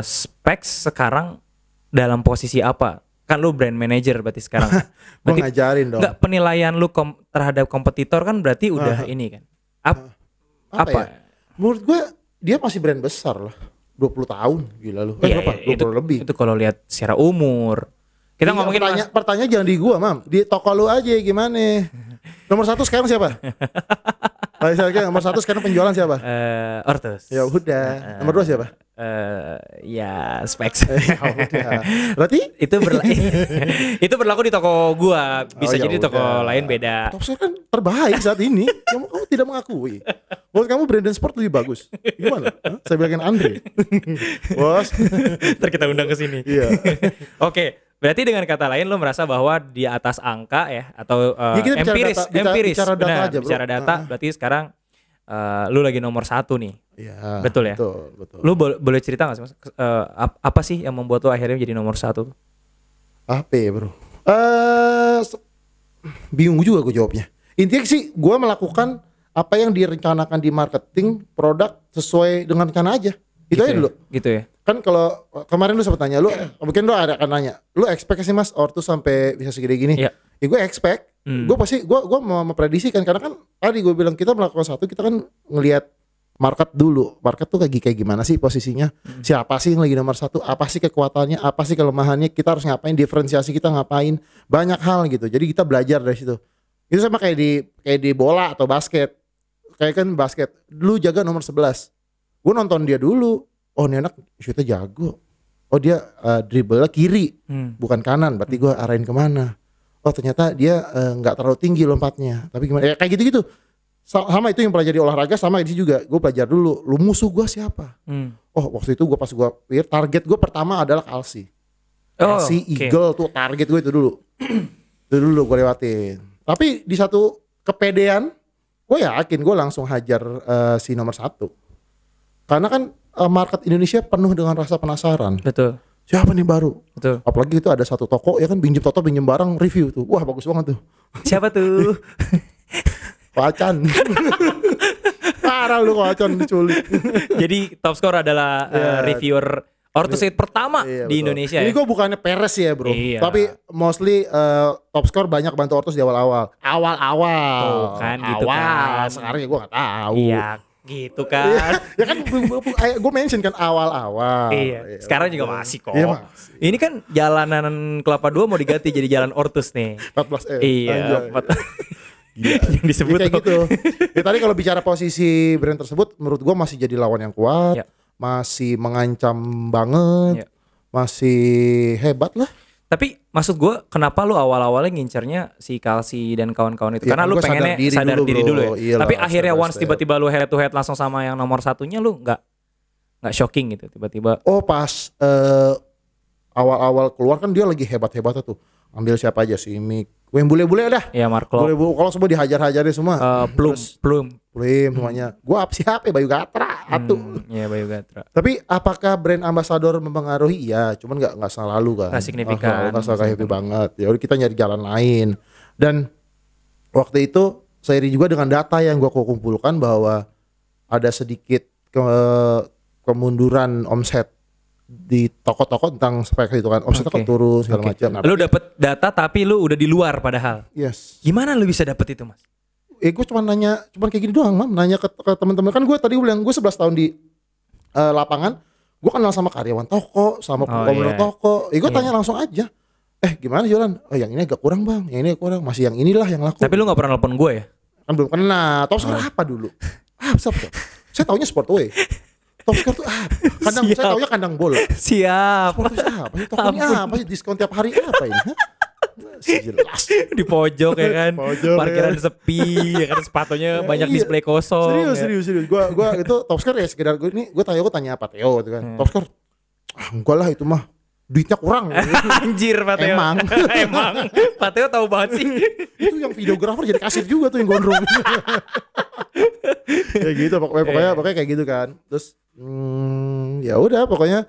specs sekarang dalam posisi apa? Kan lu brand manager berarti sekarang. Gue ngajarin dong. Enggak, penilaian lu terhadap kompetitor kan berarti udah ini kan. Apa? Ya? Menurut gue dia masih brand besar lah. 20 tahun gila lu. Berapa? 20 lebih. Itu kalau lihat secara umur. Kita ngomongin pertanyaan jangan di gua, Mam. Di toko lu aja gimana? Nomor 1 sekarang siapa? Nomor 1 sekarang penjualan siapa? Ortus. Ya udah. Nomor 2 siapa? Ya Specs. Berarti itu berlaku di toko gua. Bisa jadi di toko lain beda. Topscore kan terbaik saat ini. Kamu tidak mengakui. Menurut kamu Brandon Sport lebih bagus. Gimana? Saya bilangin Andre. Bos. Ntar kita undang ke sini. Iya. Oke. Berarti dengan kata lain lo merasa bahwa di atas angka ya atau empiris, bicara data, berarti sekarang lu lagi nomor 1 nih. Iya. Betul ya? Betul. Lu boleh cerita gak sih Mas? Apa sih yang membuat lu akhirnya jadi nomor 1? Apa ya bro? Bingung juga gue jawabnya. Intinya sih gue melakukan apa yang direncanakan di marketing produk sesuai dengan rencana aja. Itu aja dulu. Gitu ya. Kan kalau kemarin lu sempat tanya, lu mungkin lu ada akan nanya, lu expect sih Mas Ortus sampai bisa segede gini? Iya. Ya gue expect. Gue pasti gue mau memprediksikan karena kan tadi gue bilang kita melakukan satu, kita kan ngelihat market dulu. Market tuh kayak gimana sih posisinya? Siapa sih yang lagi nomor 1? Apa sih kekuatannya? Apa sih kelemahannya? Kita harus ngapain? Diferensiasi kita ngapain? Banyak hal gitu. Jadi kita belajar dari situ. Itu sama kayak di bola atau basket. Kayak kan basket, lu jaga nomor 11. Gue nonton dia dulu. Oh ini anak shootnya jago. Oh dia dribble kiri bukan kanan. Berarti gue arahin kemana. Oh ternyata dia gak terlalu tinggi lompatnya. Tapi gimana ya kayak gitu-gitu. Sama itu yang pelajari olahraga. Sama ini juga gue belajar dulu. Lu musuh gue siapa. Oh waktu itu gue pas gue target gue pertama adalah Kalsi. Kalsi Eagle tuh target gue itu dulu. Itu dulu gue lewatin. Tapi di satu kepedean gue yakin gue langsung hajar si nomor 1. Karena kan market Indonesia penuh dengan rasa penasaran. Betul. Siapa nih baru? Betul. Apalagi itu ada satu toko ya kan pinjem barang review tuh. Wah bagus banget tuh. Siapa tuh? Koacan. Parah lu Koacan diculik. Jadi top score adalah reviewer Ortus pertama di Indonesia. Ini gue bukannya peres ya bro. Iya. Tapi mostly top score banyak bantu Ortus di awal-awal. Awal-awal. Tuh kan gitu kan. Sekarang ya gue gak tahu. Iya. Gitu kan. Ya kan gue mention kan awal-awal. Iya. Sekarang juga masih kok. Iya, masih. Ini kan jalanan Kelapa 2 mau diganti jadi jalan Ortus nih. 14 Iya. Yang disebut kayak gitu. Ya, tadi kalau bicara posisi brand tersebut, menurut gue masih jadi lawan yang kuat, masih mengancam banget, masih hebat lah. Tapi maksud gue kenapa lu awal-awalnya ngincernya si Kalsi dan kawan-kawan itu? Karena lu pengennya sadar diri dulu ya. Iyalah, tapi akhirnya once tiba-tiba lu head to head langsung sama yang nomor 1-nya, lu nggak shocking gitu tiba-tiba? Oh pas awal-awal keluar kan dia lagi hebat-hebatnya tuh. Ambil siapa aja sih Mik, yang bule-bule dah. Iya Mark Klok. Kalau semua dihajar-hajarin semua. Plum semuanya. Gua siapa ya Bayu Gatra atuh. Iya Bayu Gatra. Tapi apakah brand ambassador mempengaruhi? Iya, cuman nggak selalu kan. Nggak signifikan. Nggak happy banget. Ya udah kita nyari jalan lain. Dan waktu itu seiring juga dengan data yang gua kumpulkan bahwa ada sedikit kemunduran omset di toko-toko tentang spek itu kan, omsetnya kok turun segala macam. Lu dapet data tapi lu udah di luar padahal. Yes. Gimana lu bisa dapet itu Mas? Gue cuma kayak gini doang Mam, nanya ke teman-teman kan gue tadi bilang gue 11 tahun di lapangan, gue kenal sama karyawan toko, sama pemilik toko. Gue tanya langsung aja, gimana jualan? Oh yang ini agak kurang bang, yang ini kurang, masih yang inilah yang laku. Tapi lu nggak pernah nelpon gue ya? Kan belum kena, tahu sekarang apa dulu? Siapa? Saya taunya Sportway. Top score tuh kandang, saya taunya kandang bola. Siap. Sport tuh apa sih? Tokonya apa sih? Diskon tiap hari apa ini? Jelas. Di pojok ya kan. Parkiran ya. sepi, ya kan sepatunya banyak display kosong. Serius. Gua itu top score ya sekedar gue tanya apa Theo gitu kan. Top score. Enggak lah itu mah. Duitnya kurang. Anjir Pak Theo. Emang. Pak Theo tahu banget sih. Itu yang videografer jadi kasir juga tuh yang gondrong. Ya gitu pokoknya kayak gitu kan. Terus ya udah pokoknya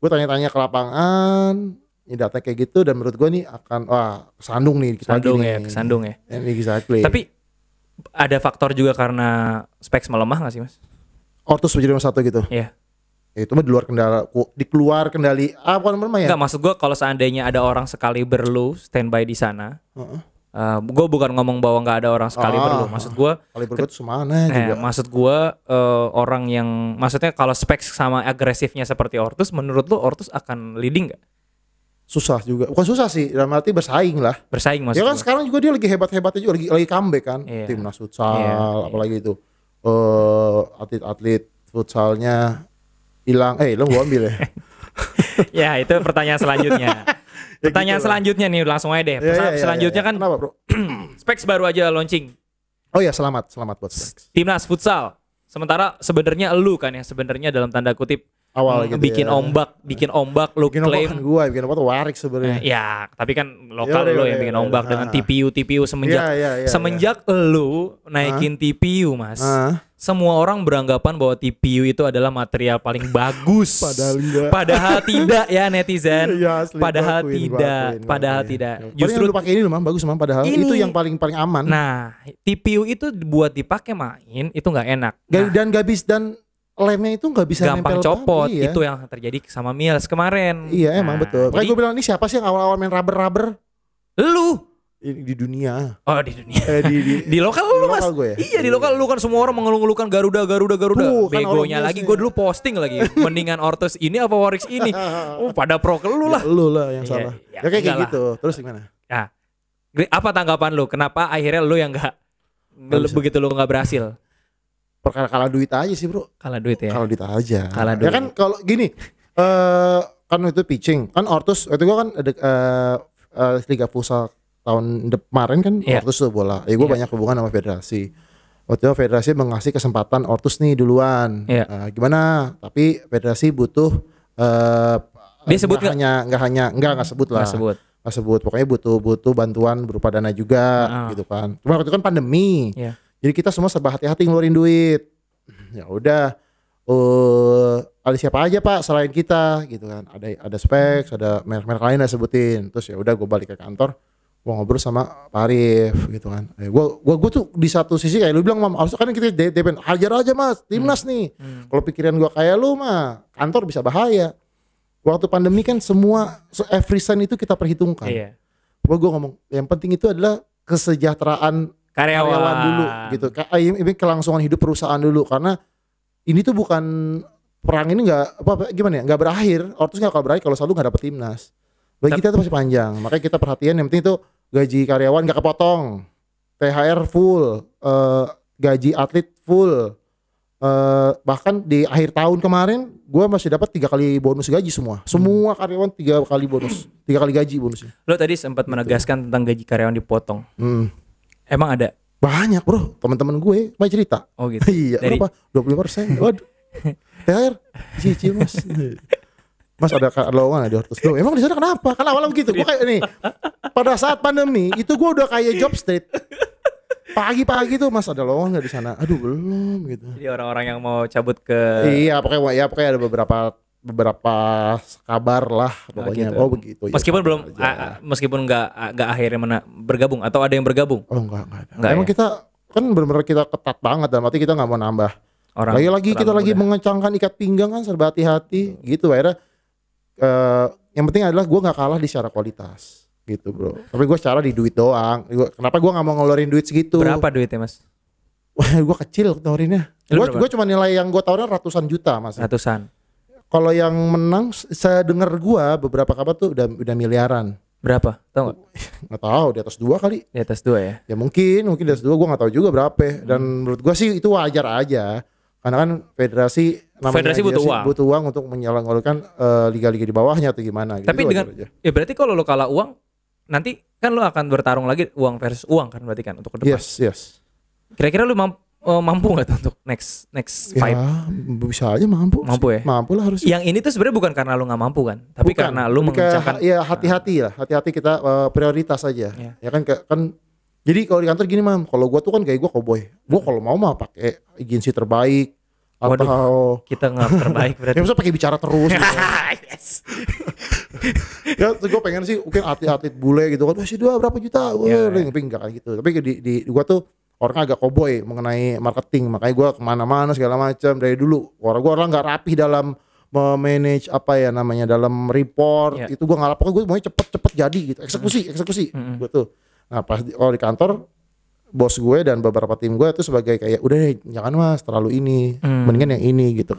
gue tanya-tanya ke lapangan, ini data kayak gitu dan menurut gue nih akan kesandung nih. Kesandung ya. Exactly. Tapi ada faktor juga karena specs melemah gak sih Mas? Ortus menjadi nomor 1 gitu. Iya. Ya, itu mah di luar kendali bukan memang ya? Enggak, maksud gue kalau seandainya ada orang sekali berlu standby di sana, gue bukan ngomong bahwa nggak ada orang sekali berlu, maksud gue kali berlu itu semana juga. Maksud gue orang yang maksudnya kalau specs sama agresifnya seperti Ortus, menurut lo Ortus akan leading nggak? Susah juga, bukan susah sih, dalam arti bersaing maksud ya kan gua. Sekarang juga dia lagi hebat-hebatnya juga lagi comeback kan, timnas futsal apalagi itu atlet-atlet futsalnya hilang, lo gua ambil ya. Ya itu pertanyaan selanjutnya. Pertanyaan selanjutnya nih langsung aja deh. Selanjutnya kan kenapa, Bro? Specs baru aja launching. Oh ya, selamat buat Specs. Timnas futsal. Sementara sebenarnya lu kan yang sebenarnya dalam tanda kutip awal gitu bikin ombak lu bikin klaim. Bikin ombak tuh Warik sebenarnya. Ya, tapi kan lokal lu yang bikin ombak dengan TPU semenjak lu naikin TPU, Mas. Semua orang beranggapan bahwa TPU itu adalah material paling bagus. Padahal tidak ya netizen. Ya, padahal tidak. Justru lu pakai ini loh, bagus padahal ini, itu yang paling aman. Nah, TPU itu buat dipakai main itu nggak enak. Dan nggak bisa, dan lemnya itu nggak bisa gampang copot. Itu yang terjadi sama Mills kemarin. Iya, emang betul. Makanya gue bilang ini siapa sih yang awal-awal main rubber? Lu. Di dunia. Oh, di dunia. Di lokal lu, Mas. Gue ya? Iya, di lokal lu kan semua orang mengeluh-elukan Garuda. Begonya lagi gue dulu posting lagi. Mendingan Ortus ini apa Warix ini? Pada pro ke lu lah. Lu lah yang salah. Ya kayak gitu. Terus gimana? Nah, apa tanggapan lu? Kenapa akhirnya lu yang begitu lu nggak berhasil? Perkara kalah duit aja sih, Bro. Kalah duit ya. Kalah duit aja. Kalah duit. Ya kan kalau gini, kan itu pitching. Kan Ortus waktu gua kan ada Liga Futsal tahun kemarin kan Ortus tuh bola. Ya gue banyak hubungan sama federasi. Waktu itu federasi mengasih kesempatan Ortus nih duluan. Gimana? Tapi federasi butuh dia sebut nggak sebut lah. Nggak sebut. Pokoknya butuh bantuan berupa dana juga gitu kan. Cuma waktu itu kan pandemi. Jadi kita semua serba hati-hati ngeluarin duit. Ya udah. Ada siapa aja Pak selain kita gitu kan. Ada Specs, ada merek-merek lain lah sebutin. Terus ya udah gue balik ke kantor. Gue ngobrol sama Pak Arif gitu kan. Gue tuh di satu sisi kayak lu bilang, Mam, harusnya kan kita depend hajar aja Mas, timnas nih. Kalau pikiran gue kayak lu mah kantor bisa bahaya. Waktu pandemi kan semua every cent itu kita perhitungkan. Gue ngomong yang penting itu adalah kesejahteraan karyawan dulu gitu. Ini kelangsungan hidup perusahaan dulu, karena ini tuh bukan perang ini nggak berakhir. Ortus nggak akan berakhir kalau selalu nggak dapet timnas. Bagi kita tuh masih panjang, makanya kita perhatian yang penting itu gaji karyawan gak kepotong, THR full, gaji atlet full, bahkan di akhir tahun kemarin gue masih dapat 3 kali bonus gaji semua karyawan 3 kali bonus, 3 kali gaji bonusnya. Lo tadi sempat menegaskan tentang gaji karyawan dipotong, emang ada? Banyak bro, teman-teman gue mau cerita. Oh gitu. Iya, berapa? 20%. Waduh, THR cicil Mas. Mas ada lowongan di Ortus. Loh, emang di sana kenapa? Kan awalnya begitu. Gue kayak nih. Pada saat pandemi itu gue udah kayak job street. Pagi-pagi tuh Mas ada lowongan nggak di sana? Aduh belum gitu. Jadi orang-orang yang mau cabut ke iya pokoknya ada beberapa kabar lah pokoknya. Gitu. Oh begitu. Meskipun nggak akhirnya bergabung atau ada yang bergabung? Oh enggak ada. Emang kita kan benar-benar kita ketat banget dan berarti kita nggak mau nambah. Lagi-lagi kita lagi mengencangkan ikat pinggang kan, serba hati-hati gitu akhirnya. Yang penting adalah gue nggak kalah di secara kualitas gitu bro. Tapi gue secara di duit doang. Kenapa gue nggak mau ngeluarin duit segitu? Berapa duitnya Mas? Wah gue kecil tawarinnya. Gue cuma nilai yang gue tawarin ratusan juta Mas. Ratusan. Kalau yang menang saya dengar gue beberapa kabar tuh udah miliaran. Berapa? Tahu nggak? Nggak tahu, di atas 2 kali. Di atas 2 ya? Ya mungkin di atas 2, gue nggak tahu juga berapa. Dan menurut gue sih itu wajar aja. Karena kan federasi butuh uang untuk menyelenggarakan liga-liga di bawahnya atau gimana gitu. Tapi dengan ya berarti kalau lo kalah uang nanti kan lo akan bertarung lagi uang versus uang kan berarti kan untuk ke depan. Yes. Kira-kira lo mampu nggak tuh untuk next fight? Ya, bisa aja mampu. Mampu ya? Mampu lah harus. Yang ini tuh sebenarnya bukan karena lo nggak mampu kan, tapi karena lo mengencangkan. Ya hati-hati kita prioritas aja. Ya kan jadi kalau di kantor gini mam, kalau gue tuh kan kayak gue cowboy. Gue kalau mau mah pakai agensi terbaik. Waduh, atau kita nggak terbaik berarti. Ya maksudnya pakai bicara terus. Gitu. Yes. Ya gue pengen sih mungkin atlet bule gitu kan. Masih berapa juta? Tapi enggak kayak gitu. Tapi di gue tuh orang agak cowboy mengenai marketing. Makanya gue kemana-mana segala macam dari dulu. Gue orang nggak rapih dalam memanage dalam report. Itu gue nggak pokoknya gue maunya cepet jadi gitu. Eksekusi. Gue tuh. Nah pas di kantor bos gue dan beberapa tim gue itu sebagai kayak udah deh jangan mas terlalu ini mendingan yang ini gitu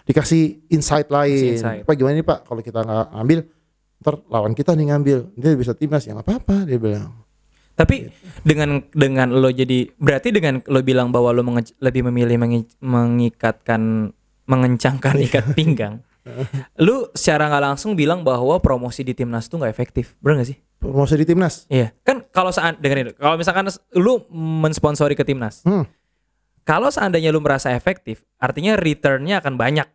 dikasih insight lain. Pak gimana nih pak kalau kita nggak ambil ntar lawan kita nih ngambil dia bisa timnas ya nggak apa-apa dia bilang. Tapi dengan lo jadi berarti dengan lo bilang bahwa lo lebih memilih mengencangkan ikat pinggang lu secara nggak langsung bilang bahwa promosi di timnas tuh nggak efektif, bener nggak sih? Promosi di timnas? Iya, kan kalau dengerin, kalau misalkan lu mensponsori ke timnas, kalau seandainya lu merasa efektif, artinya returnnya akan banyak.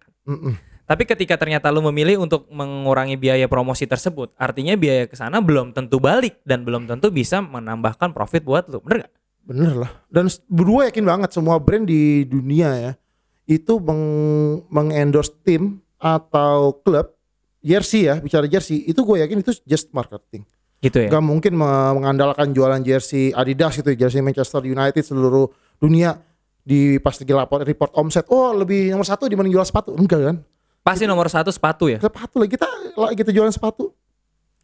Tapi ketika ternyata lu memilih untuk mengurangi biaya promosi tersebut, artinya biaya ke sana belum tentu balik dan belum tentu bisa menambahkan profit buat lu, bener nggak? Bener lah. Dan berdua yakin banget semua brand di dunia ya itu mengendorse tim atau klub jersey ya, bicara jersey itu gue yakin itu just marketing gitu ya. Gak mungkin mengandalkan jualan jersey Adidas gitu, jersey Manchester United seluruh dunia di pas lagi report omset lebih nomor 1 dibanding jual sepatu, enggak kan? Pasti nomor 1 sepatu ya. Sepatu lah kita jualan sepatu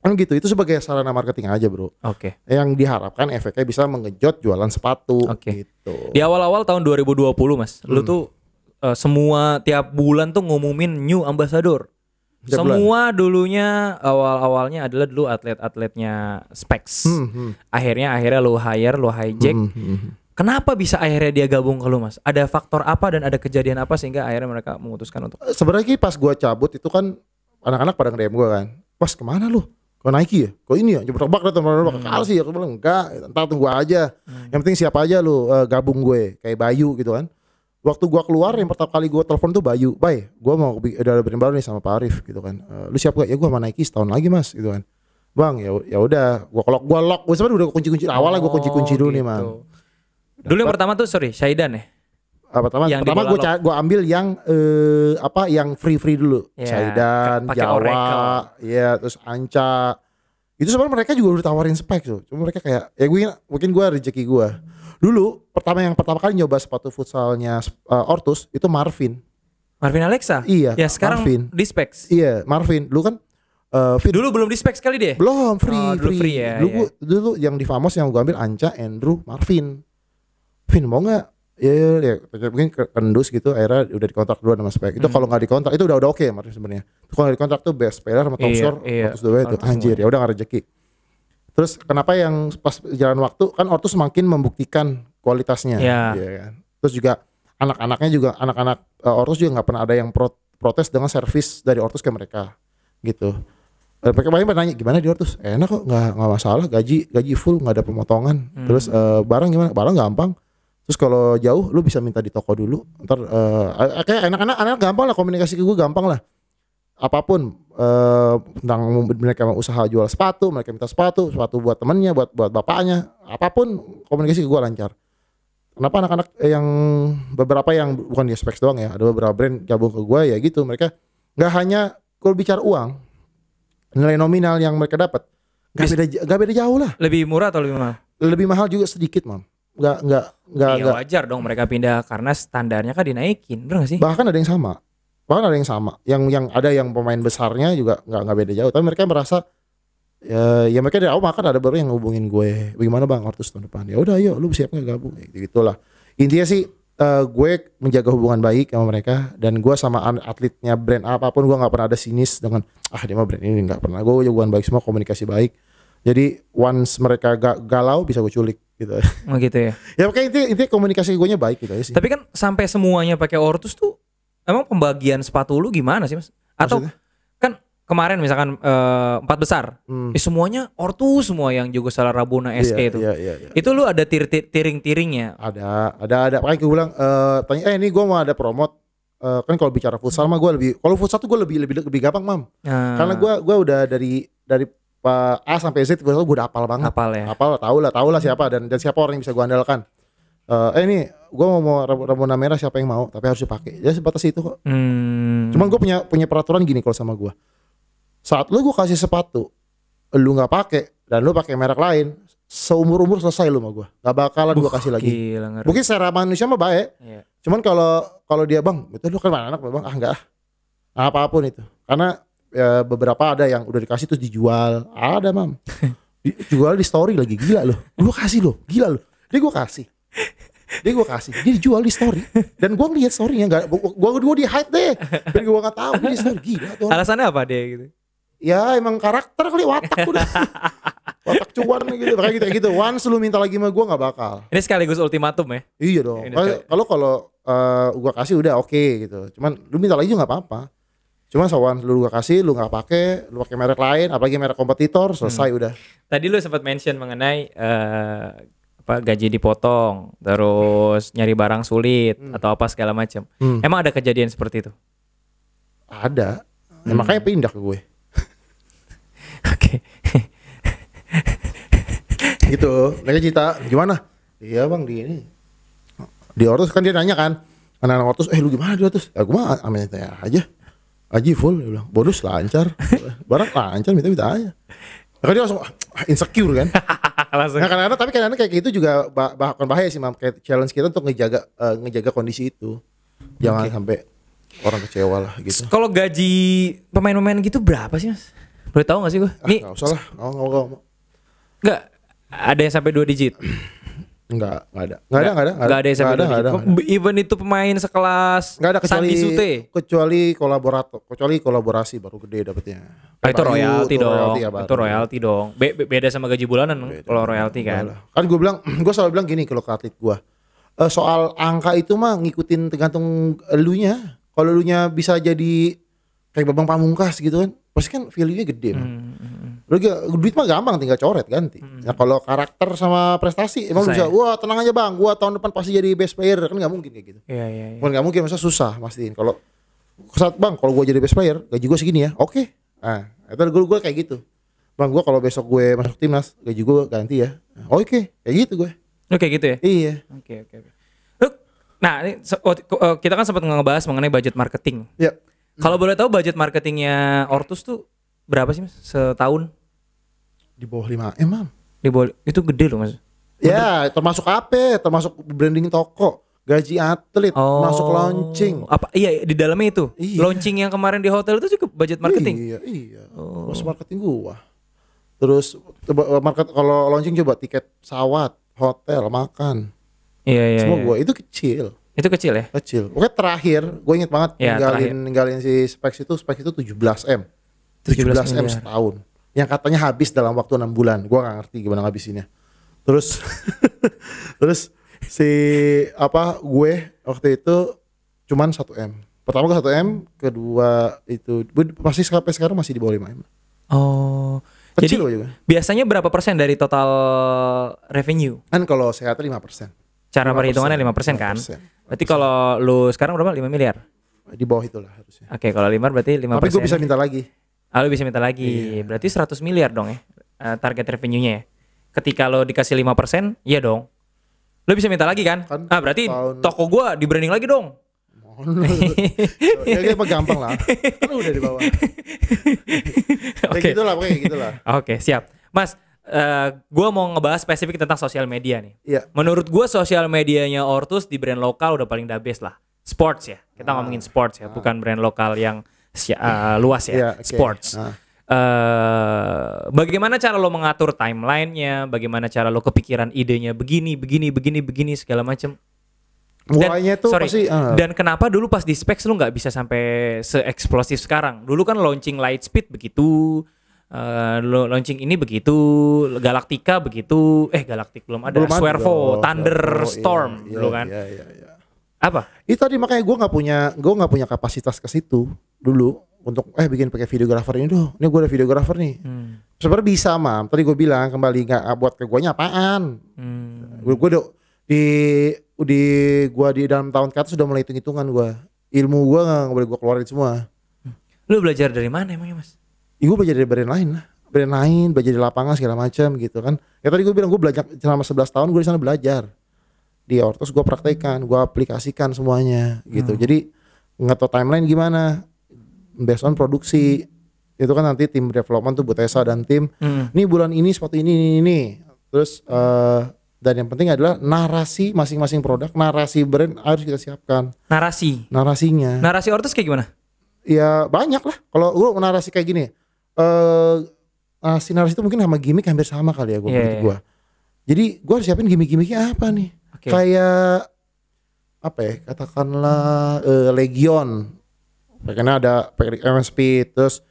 kan gitu, itu sebagai sarana marketing aja bro. Oke. Yang diharapkan efeknya bisa mengejut jualan sepatu. Gitu. Di awal-awal tahun 2020 mas, lu tuh semua tiap bulan tuh ngumumin new ambassador. Semua dulunya awalnya adalah dulu atletnya Specs. Akhirnya lu hijack. Kenapa bisa akhirnya dia gabung ke lu mas? Ada faktor apa dan ada kejadian apa sehingga akhirnya mereka memutuskan untuk? Sebenarnya pas gue cabut itu kan anak-anak pada nge-DM gue kan, pas kemana lu? Ke Nike ya? Kok ini ya? Coba tebak ke Kalsi ya? Aku bilang enggak, entar tunggu aja. Yang penting siapa aja lu gabung gue, kayak Bayu gitu kan. Waktu gua keluar yang pertama kali gua telepon tuh Bayu, "Bay, gua mau ada brand baru nih sama Pak Arif," gitu kan. "Lu siap gak?" "Ya gua sama Nike setahun lagi, Mas," gitu kan. "Bang, ya udah, gua lock. Gua sebenarnya udah kunci-kunci awal lah, gua kunci-kunci dulu nih, Man." Dulu yang pertama tuh Syaidan ya? Pertama gua ambil yang yang free dulu. Ya, Syaidan, Jawa, ya terus Anca. Itu sebenarnya mereka juga udah tawarin spek tuh. Cuma mereka kayak mungkin gua rezeki gua. Dulu yang pertama kali nyoba sepatu futsalnya Ortus itu Marvin Alexa? Iya. Ya sekarang Marvin. Di Specs? Iya Marvin. Dulu kan dulu belum di Specs kali deh? Belum, free ya. Dulu yang di Famos yang gue ambil Anca, Andrew, Marvin. Vin mau gak? Ya mungkin kendus gitu. Akhirnya udah dikontrak dulu sama Spek. Itu kalau gak dikontrak itu udah oke Marvin sebenarnya. Kalau gak dikontrak tuh best player sama top score Ortus dua itu anjir ya udah gak rezeki. Terus kenapa yang pas jalan waktu kan Ortus semakin membuktikan kualitasnya, ya kan. Terus juga anak-anak Ortus juga nggak pernah ada yang protes dengan servis dari Ortus ke mereka, gitu. Mereka banyak nanya gimana di Ortus, enak kok, nggak masalah, gaji full, nggak ada pemotongan. Terus barang gimana, barang gampang. Terus kalau jauh lu bisa minta di toko dulu. Ntar kayak anak-anak gampang lah, komunikasi ke gue gampang lah. Apapun tentang mereka mau usaha jual sepatu, mereka minta sepatu buat temennya, buat bapaknya, apapun komunikasi gue lancar. Kenapa anak-anak yang beberapa yang bukan di Specs doang ya, ada beberapa brand gabung ke gue ya gitu, mereka nggak hanya kalau bicara uang, nilai nominal yang mereka dapat nggak beda jauh lah. Lebih murah atau lebih mahal? Lebih mahal juga sedikit mam. Nggak. Wajar dong mereka pindah karena standarnya kan dinaikin, bener nggak sih? Bahkan ada yang sama. Yang ada yang pemain besarnya juga nggak beda jauh. Tapi mereka merasa ya mereka dari awal makan ada baru yang ngubungin gue. Bagaimana bang Ortus tahun depan? Ya udah yuk, lu siap nggak gabung? Gitulah. Intinya sih gue menjaga hubungan baik sama mereka dan gue sama atletnya brand apapun gue nggak pernah ada sinis dengan dia mah brand ini nggak pernah. Gue hubungan baik semua, komunikasi baik. Jadi once mereka galau bisa gue culik gitu. Oh gitu ya. Ya oke, intinya komunikasi gue nya baik gitu aja sih. Tapi kan sampai semuanya pakai Ortus tuh emang pembagian sepatu lu gimana sih Mas? Atau Maksudnya? kan kemarin misalkan 4 besar, semuanya Ortus semua yang juga salah Rabona SK itu. Iya. Itu lu ada tiring-tiringnya? Ada. Makanya gue bilang tanya ini gue mau ada promote. Kan kalau bicara futsal mah kalau futsal tuh gue lebih gampang mam. Karena gue udah dari A sampai Z gue udah hafal banget. Hafal tahu lah siapa dan siapa orang yang bisa gue andalkan. Ini gue mau Rabona merah siapa yang mau tapi harus dipakai. Ya sebatas itu kok. Cuman gue punya peraturan gini kalau sama gue. Saat lu gue kasih sepatu, lu nggak pakai dan lu pakai merek lain, seumur selesai lu sama gue. Nggak bakalan gue kasih lagi. Gila, mungkin secara manusia mah baik. Iya. Cuman kalau dia bang, itu lu kan anak bang, enggak apapun itu. Karena beberapa ada yang udah dikasih terus dijual, ada mam. Dijual di story lagi, gila loh. Gue kasih loh, gila loh. Dia gue kasih, dia dijual di story. Dan gue ngeliat storynya nggak, gue di hide deh. Dan gue nggak tahu di story, gila tuh. Alasannya apa dia gitu? Ya emang karakter kali, watak udah. Watak cuan gitu, kayak gitu. Once lu minta lagi sama gue nggak bakal. Ini sekaligus ultimatum ya? Iya dong. Kalau gue kasih udah oke gitu. Cuman lu minta lagi juga nggak apa-apa. Cuman sawan lu gak kasih, lu nggak pakai, lu pakai merek lain, apalagi merek kompetitor, selesai udah. Tadi lu sempat mention mengenai gaji dipotong, terus nyari barang sulit atau apa segala macam. Emang ada kejadian seperti itu? Ada. Ya, makanya pindah ke gue. Oke. Gitu. Mereka cerita gimana? Iya bang di Ortus kan dia nanya kan, anak-anak Ortus, lu gimana di Ortus? Ya gue mah aja Aji full, dia bilang bonus lancar, barang lancar, minta aja. Kan dia langsung insecure kan. Langsung. Nah, kadang-kadang kayak gitu juga bahkan bahaya sih mam. Kayak challenge kita untuk ngejaga kondisi itu, jangan sampai orang kecewa lah gitu. Kalau gaji pemain-pemain gitu berapa sih mas? Boleh tahu nggak sih gue? Nih nggak usah lah, nggak ada yang sampai 2 digit. Nggak ada yang sampai 2 digit. Even itu pemain sekelas nggak ada kecuali kolaborasi baru gede dapetnya. Itu royalti dong. Itu royalti dong. Beda sama gaji bulanan kalau royalti kan. Kan gue selalu bilang gini kalau ke atlet gue. Soal angka itu mah ngikutin tergantung elunya. Kalau elunya bisa jadi kayak Bambang Pamungkas gitu kan, pasti kan value-nya gede. Duit mah gampang tinggal coret ganti. Nah kalau karakter sama prestasi emang bisa, wah tenang aja bang, gua tahun depan pasti jadi best player, kan nggak mungkin kayak gitu. Iya. Bukan nggak mungkin, masa susah mastiin. Kalau saat bang, kalau gua jadi best player, gaji gua segini ya, oke. Nah itu gue kayak gitu. Bang gua kalau besok gue masuk timnas, gaji gua ganti ya. Oke, kayak gitu gue. Oke gitu ya. Iya. Oke. Nah ini kita kan sempat ngebahas mengenai budget marketing. Iya. Kalau boleh tahu budget marketingnya Ortus tuh berapa sih mas setahun? Di bawah 5 M mam. Di bawah itu gede loh mas. Ya termasuk apa? Termasuk branding toko, gaji atlet, masuk launching. Apa? Iya di dalamnya itu. Iya. Launching yang kemarin di hotel itu juga budget marketing. Iya. Budget marketing gua. Terus kalau launching coba tiket pesawat, hotel, makan. Iya. Semua gua itu kecil. Itu kecil ya? Kecil. Oke terakhir gue inget banget ninggalin si Specs itu 17 M 17 M setahun. Yang katanya habis dalam waktu 6 bulan. Gue gak ngerti gimana ngabisinnya. Terus si gue waktu itu cuman 1 M. Pertama gue 1 M, kedua itu masih sampai sekarang masih di bawah 5 M. Oh. Kecil jadi juga. Biasanya berapa persen dari total revenue? Kan kalau sehatnya 5%. Cara perhitungannya 5% kan? Berarti kalau lu sekarang berapa? 5 miliar? Di bawah itulah harusnya. Oke, kalau 5 berarti 5%. Tapi gue bisa minta lagi. Lu bisa minta lagi. Iya. Berarti 100 miliar dong ya target revenue-nya ya. Ketika lo dikasih 5%, iya dong. Lo bisa minta lagi kan? Berarti toko gua di branding lagi dong. Ya gampang lah. Kan udah di bawah. Kayak gitulah. Oke, siap. Mas, gue mau ngebahas spesifik tentang sosial media nih. Iya. Menurut gue sosial medianya Ortus di brand lokal udah paling the best lah. Sports ya, kita ngomongin sports ya, bukan brand lokal yang luas ya. Okay. Sports. Bagaimana cara lo mengatur timelinenya? Bagaimana cara lo kepikiran idenya begini segala macam. Mulainya tuh pasti. Dan kenapa dulu pas di Specs lo nggak bisa sampai se-eksplosif sekarang? Dulu kan launching Lightspeed begitu. lo launching ini begitu, Galactica begitu, Galactic belum ada, Swervo, Thunderstorm dulu kan. Iya. Apa? Itu tadi makanya gue nggak punya kapasitas ke situ dulu untuk bikin pakai videografer ini doh. Ini gue ada videografer nih. Sebenarnya bisa mam. Tadi gue bilang kembali nggak buat ke guanya apaan. Gue di dalam tahun ke atas sudah mulai hitung-hitungan gue. Ilmu gue nggak boleh gue keluarin semua. Lu belajar dari mana emangnya mas? Gue belajar dari brand lain lah. Brand lain, belajar di lapangan segala macam gitu kan. Ya tadi gue bilang gue belajar selama 11 tahun gue di sana belajar. Di Ortos gue praktekkan, gue aplikasikan semuanya gitu. Jadi nggak tahu timeline gimana, based on produksi itu kan nanti tim development tuh buat Esa dan tim. Nih bulan ini sepatu ini. Terus dan yang penting adalah narasi masing-masing produk, narasi brand harus kita siapkan. Narasinya. Narasi Ortos kayak gimana? Ya banyak lah. Kalau gue narasi kayak gini, narasi itu mungkin sama gimmick hampir sama kali ya gue. Jadi gue harus siapin gimmick-gimmicknya apa nih? Kayak apa ya, katakanlah Legion, karena ada MSP, terus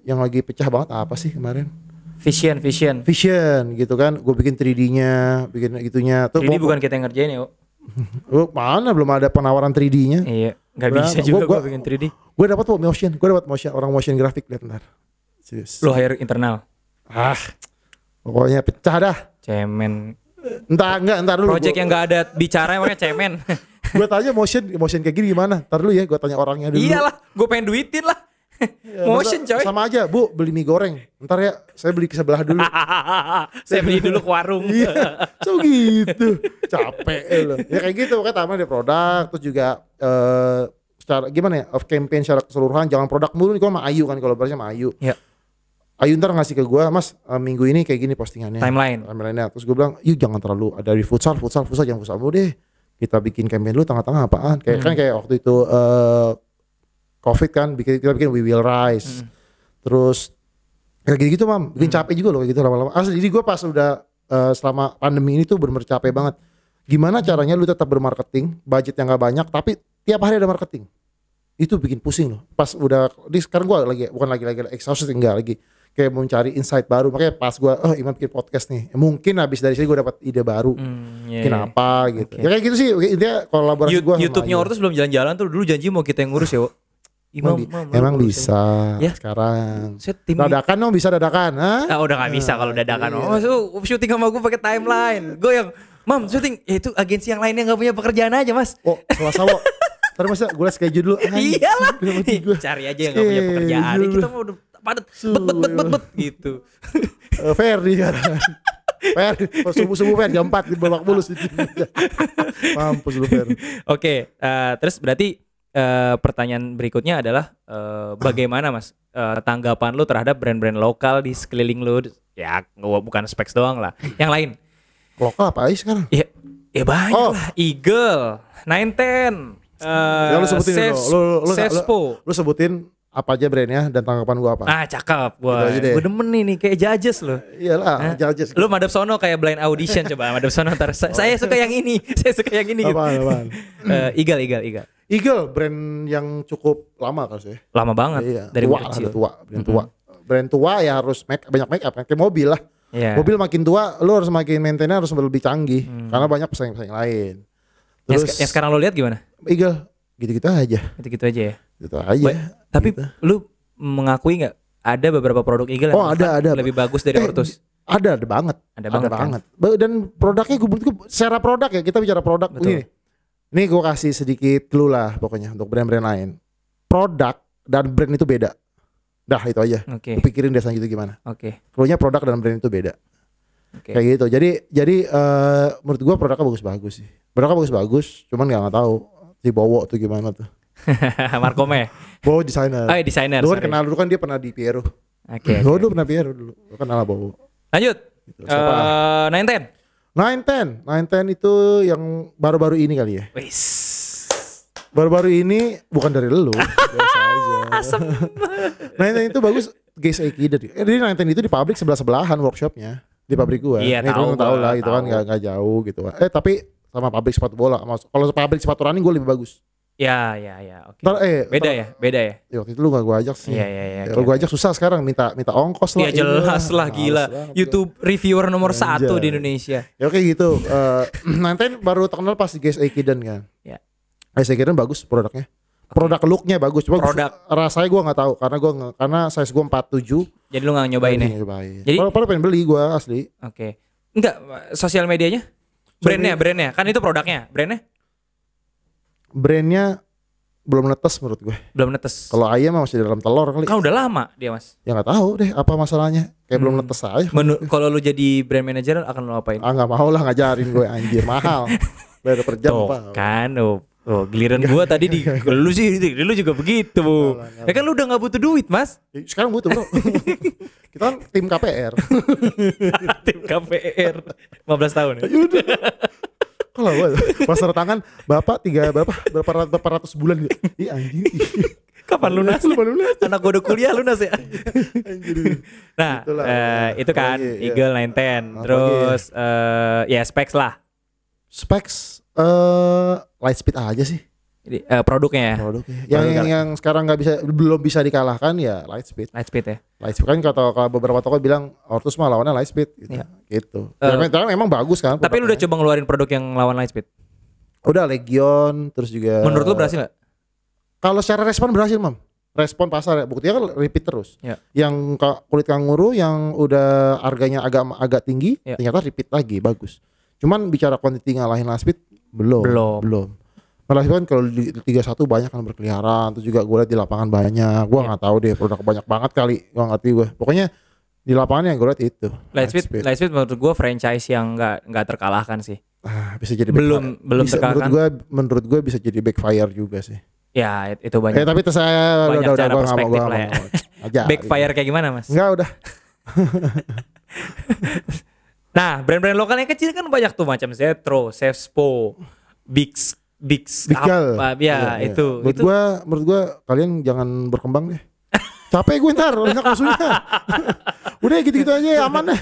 yang lagi pecah banget apa sih kemarin? Vision gitu kan, gue bikin 3D-nya, bikin gitunya. 3D bukan kita yang ngerjain ya? Mana belum ada penawaran 3D-nya? Iya, nggak bisa juga gue bikin 3D. Gue dapat motion, orang motion grafik, lihat ntar. Serius. Lo hire internal? Pokoknya pecah dah. Cemen. Entar dulu. Project yang nggak ada bicara emangnya cemen. Gue tanya motion kayak gini gimana? Entar dulu ya, gue tanya orangnya dulu. Iyalah, gue pengen duitin lah. Motion coy. Sama aja Bu, beli mie goreng. Ntar ya, saya beli ke sebelah dulu. Saya beli dulu ke warung. Iya, so gitu. Capek loh. Ya kayak gitu, makanya taman ada produk. Terus juga secara gimana ya, off campaign secara keseluruhan. Jangan produk mulu nih, kalau sama Ayu kan, kalau sama Ayu. Iya. Ayu ntar ngasih ke gue, Mas minggu ini kayak gini postingannya. Timeline-nya. Terus gue bilang, yuk jangan terlalu ada di futsal jangan futsal mulu deh. Kita bikin campaign dulu tengah-tengah apaan. Kan kayak waktu itu COVID kan, kita bikin We Will Rise. Terus kayak gitu mam, bikin capek juga loh kayak gitu lama-lama. Asli, jadi gue pas udah selama pandemi ini tuh bener-bener capek banget. Gimana caranya lu tetap bermarketing, budget yang gak banyak, tapi tiap hari ada marketing. Itu bikin pusing loh. Pas udah, sekarang gue bukan lagi exhausted, enggak lagi. Kayak mau cari insight baru, makanya pas gue Iman bikin podcast nih, mungkin habis dari sini gue dapat ide baru, bikin apa gitu. Ya kayak gitu sih, intinya kolaborasi gue. YouTube-nya Ortos belum jalan-jalan tuh, dulu janji mau kita yang ngurus ya. Emang bisa ya? Sekarang dadakan dong, bisa dadakan. Udah gak bisa kalau dadakan. Syuting sama gue pakai timeline. Gue yang syuting itu agensi yang lainnya gak punya pekerjaan aja mas. Selasa ntar masa gue schedule dulu. Iyalah, cari aja yang gak punya pekerjaan. Kita mau padat bet gitu. Ferdi kan. Ferdi subuh Ferdi jam 4 di babak bulus. Mampus lu Ferdi. Oke, terus berarti pertanyaan berikutnya adalah bagaimana mas tanggapan lu terhadap brand-brand lokal di sekeliling lu? Ya bukan Specs doang lah, yang lain. Lokal apa aja sekarang? Ya banyak lah. Eagle, 910, lu sebutin Sespo. Lu sebutin apa aja brandnya dan tanggapan gua apa? Cakep. Gua demen nih kayak Judges lo. Iyalah, Judges. Lu madep sono kayak blind audition. Coba madep sono ntar. Saya suka yang ini. Saya suka yang ini. Apaan? Eagle brand yang cukup lama kan sih. Lama banget. Iya. Dari tua. Brand tua ya harus banyak make up kan, kayak mobil lah. Yeah. Mobil makin tua, lu harus makin maintainnya harus lebih canggih karena banyak pesaing-pesaing lain. Terus yang sekarang lo lihat gimana? Eagle gitu-gitu aja. Gitu-gitu aja ya. Gitu aja. Tapi lu mengakui nggak ada beberapa produk Eagle yang ada lebih bagus dari Ortos? Ada banget. Kan? Dan produknya gue secara produk ya, kita bicara produk ini. Nih gue kasih sedikit clue lah pokoknya untuk brand-brand lain. Produk dan brand itu beda. Dah itu aja. Lu pikirin deh gitu gimana. Clue-nya produk dan brand itu beda. Kayak gitu. Jadi menurut gue produknya bagus-bagus sih. Produknya bagus-bagus, cuman nggak tahu si Bowo tuh gimana tuh. Markome. Bowo desainer. Desainer. Lu kan kenal dulu kan, dia pernah di Piero. Lu dulu pernah Piero dulu. Lu kenal Bowo. Lanjut. 910 itu yang baru-baru ini kali ya. Baru-baru ini bukan dari lu. Biasa aja. Asem. 910 itu bagus. Guys Aikida. Jadi 910 itu di pabrik sebelah-sebelahan workshopnya. Di pabrik gua. Iya, tahu lah gitu kan, gak jauh gitu kan. Tapi sama pabrik sepatu bola. Kalau pabrik sepatu running gue lebih bagus. Ya, oke. Beda ya. Ya, waktu itu lu gak gue ajak sih. Iya. Kalau gue ajak susah sekarang minta ongkos lah. Ya jelas lah, gila. YouTube reviewer nomor 1 di Indonesia. Ya oke gitu. Nanti baru terkenal pas di Guys Aikiden kan. Ya. Guys Aikiden bagus produknya. Produk looknya bagus. Cuma rasanya gue nggak tahu karena size gue 47. Jadi lu nggak nyobain ya? Jadi kalau pengen beli gue asli. Oke. Enggak, sosial medianya? Brandnya kan itu produknya, brandnya belum netes menurut gue. Belum netes. Kalau ayam masih dalam telur kali. Kan udah lama dia, Mas. Ya nggak tahu deh apa masalahnya. Kayak belum netes aja. Kalau lu jadi brand manager akan lu apain? Nggak mau lah, ngajarin gue anjir mahal. Bayar per jam apa? Kan giliran gua tadi di lu juga begitu. Ya kan lu udah nggak butuh duit, Mas. Sekarang butuh, bro. Kita kan tim KPR. Tim KPR 15 tahun ya. Kalau gue pasar tangan bapak berapa ratus bulan gitu. Ih anjing. Kapan lunas? Anak gue udah kuliah lunas ya. Nah, itu kan Eagle 910. Terus ya specs lah. Specs Lightspeed aja sih. Jadi, produknya ya. Yang sekarang belum bisa dikalahkan ya Lightspeed ya. Lightspeed kan kalau beberapa toko bilang Ortus mah lawannya Lightspeed gitu. Ya. Gitu. Memang bagus kan. Tapi lu udah coba ngeluarin produk yang lawan Lightspeed? Udah Legion terus juga. Menurut lu berhasil gak? Kalau secara respon berhasil, Mam. Respon pasar ya. Buktinya kan repeat terus. Ya. Yang kulit kanguru yang udah harganya agak tinggi, ternyata repeat lagi bagus. Cuman bicara quantity ngalahin Lightspeed belum. Malah kan kalau di 31 banyak kan berkeliaran, terus juga gue lihat di lapangan banyak. Gue nggak tahu deh produk banyak banget kali, gue ngerti gue. Pokoknya di lapangan yang gue lihat itu. Lightspeed menurut gue franchise yang nggak terkalahkan sih. Bisa jadi belum terkalahkan. Menurut gue bisa jadi backfire juga sih. Ya itu banyak. Tapi saya banyak udah cara perspektif lah ya. Backfire kayak gimana, Mas? Enggak udah. Nah, brand-brand lokal yang kecil kan banyak tuh macam Zetro, Sefspo, Bix apa ya itu. Menurut gua kalian jangan berkembang deh. Capek gue ntar banyak musuhnya. Udah gitu-gitu aja aman deh.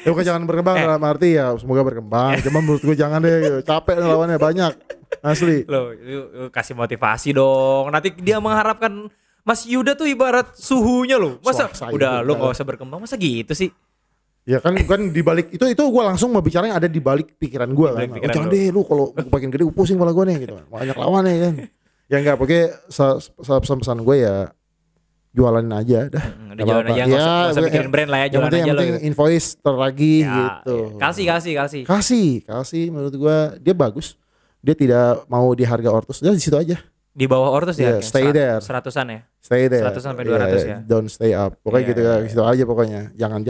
Ya bukan jangan berkembang dalam arti ya semoga berkembang. Cuma menurut gue jangan deh, capek lawannya banyak. Asli. Loh, kasih motivasi dong. Nanti dia mengharapkan Mas Yuda tuh ibarat suhunya loh. Masa udah lo gak usah berkembang, masa gitu sih? Ya kan di balik itu gue langsung mau bicara yang ada di balik pikiran gue kan. Jangan deh lu kalau makin gede pusing kepala gue nih gitu. Banyak lawannya kan. Ya enggak, pokoknya pesan gue ya jualan aja dah. Jualan aja, nggak usah mikirin brand lah ya, jualan aja lo. Yang invoice terlagi gitu. Kasih menurut gue dia bagus. Dia tidak mau di harga Ortus, dia di situ aja. Di bawah Ortus ya? Stay there. 100-an ya? Stay there. 100 sampai 200 ya. Don't stay up. Pokoknya gitu ya, di situ aja pokoknya. Jangan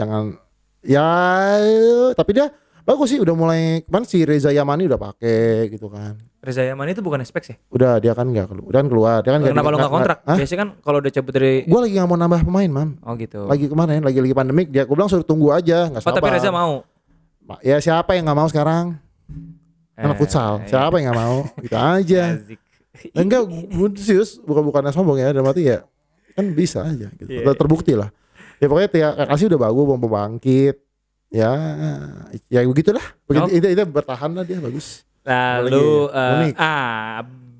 ya, tapi dia bagus sih, udah mulai kemarin si Reza Yamani udah pakai gitu kan. Reza Yamani itu bukan specs ya? Udah, dia kan keluar. Dia kan kenapa lo gak kontrak? Biasanya kan kalau udah cabut dari... Gue lagi gak mau nambah pemain, Mam. Oh gitu. Lagi kemarin, lagi pandemik, gue bilang suruh tunggu aja, gak sabar. Tapi Reza mau? Ya siapa yang gak mau sekarang? Anak futsal, siapa yang gak mau? Gitu aja. Enggak, serius, bukan sombong ya, dalam arti ya kan bisa aja gitu. Terbukti lah. Ya pokoknya kasih udah bagus, mau bangkit. Ya begitulah. Itu bertahan lah dia bagus. Lalu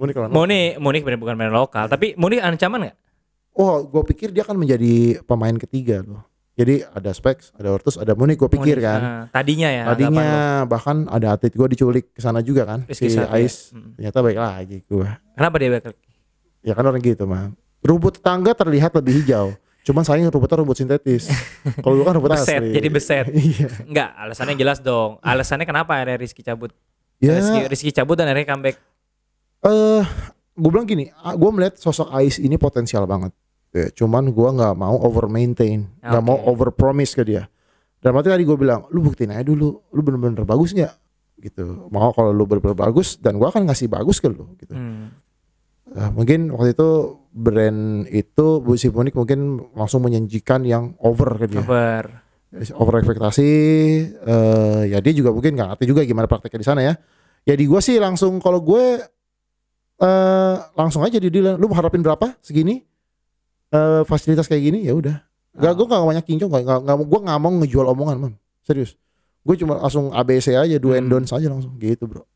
Monik bukan brand lokal, tapi Monik ancaman nggak? Oh, gue pikir dia akan menjadi pemain ketiga loh. Jadi ada Specs, ada Ortus, ada Monik. Gue pikir kan. Tadinya bahkan ada atlet gue diculik ke sana juga kan. Si Ais. Ternyata baik lagi gue. Kenapa dia baik lagi? Ya kan orang gitu mah. Rumput tetangga terlihat lebih hijau. Cuman sayang rumputnya rumput sintetis. Kalau lu kan rumput asli. Jadi beset. Iya. Enggak, alasannya jelas dong. Alasannya kenapa ada Rizky cabut? Ya. Rizky cabut dan akhirnya comeback. Gue bilang gini, gue melihat sosok Ais ini potensial banget. Ya, cuman gue nggak mau over maintain, nggak mau over promise ke dia. Dan berarti tadi gue bilang, lu buktiin aja dulu, lu bener-bener bagus nggak? Gitu. Mau kalau lu bener-bener bagus, dan gue akan ngasih bagus ke lu. Gitu. Mungkin waktu itu brand itu si Monik mungkin langsung menjanjikan yang over ke dia. Over ekspektasi. Ya dia juga mungkin nggak ngerti juga gimana prakteknya di sana ya. Ya di gue sih langsung, kalau gue langsung aja di deal. Lu harapin berapa? Segini? Fasilitas kayak gini ya udah. Gue nggak banyak kincong. Gue nggak mau ngejual omongan, Mam. Serius. Gue cuma langsung ABC aja, do and don'ts aja langsung gitu, bro.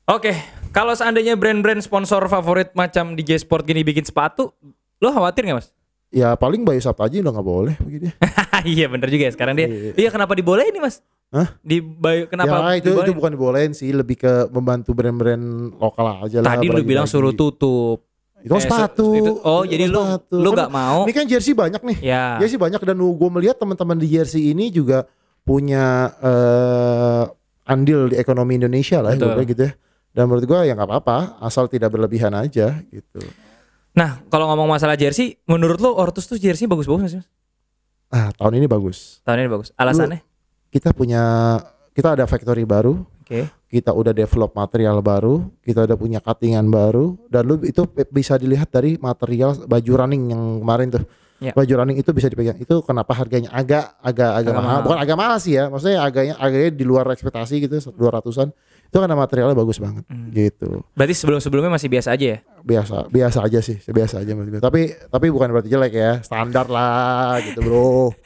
Oke, kalau seandainya brand-brand sponsor favorit macam DJ Sport gini bikin sepatu, lo khawatir nggak Mas? Ya paling Bayu Sabta aja udah nggak boleh begini. Iya bener juga ya sekarang dia. Iya kenapa dibolehin nih Mas? Hah? Kenapa? Ya itu bukan dibolehin sih, lebih ke membantu brand-brand lokal aja lah. Tadi lu bilang suruh tutup. Itu sepatu. Jadi lu nggak mau? Ini kan jersey banyak nih. Ya. Jersey banyak dan gue melihat teman-teman di jersey ini juga punya andil di ekonomi Indonesia lah, gitu ya. Dan menurut gue ya nggak apa-apa, asal tidak berlebihan aja gitu. Nah, kalau ngomong masalah jersey, menurut lo Ortus tuh jersey bagus-bagus nggak sih, Mas? Tahun ini bagus. Tahun ini bagus. Alasannya? Kita ada factory baru. Oke. Kita udah develop material baru, kita udah punya cuttingan baru, dan lu itu bisa dilihat dari material baju running yang kemarin tuh. Ya. Baju running itu bisa dipegang. Itu kenapa harganya agak mahal. Bukan agak mahal sih ya. Maksudnya agaknya di luar ekspektasi gitu, 200-an. Itu karena materialnya bagus banget gitu. Berarti sebelum-sebelumnya masih biasa aja ya? Biasa aja sih, biasa aja menurut gue. Tapi bukan berarti jelek ya, standar lah gitu bro.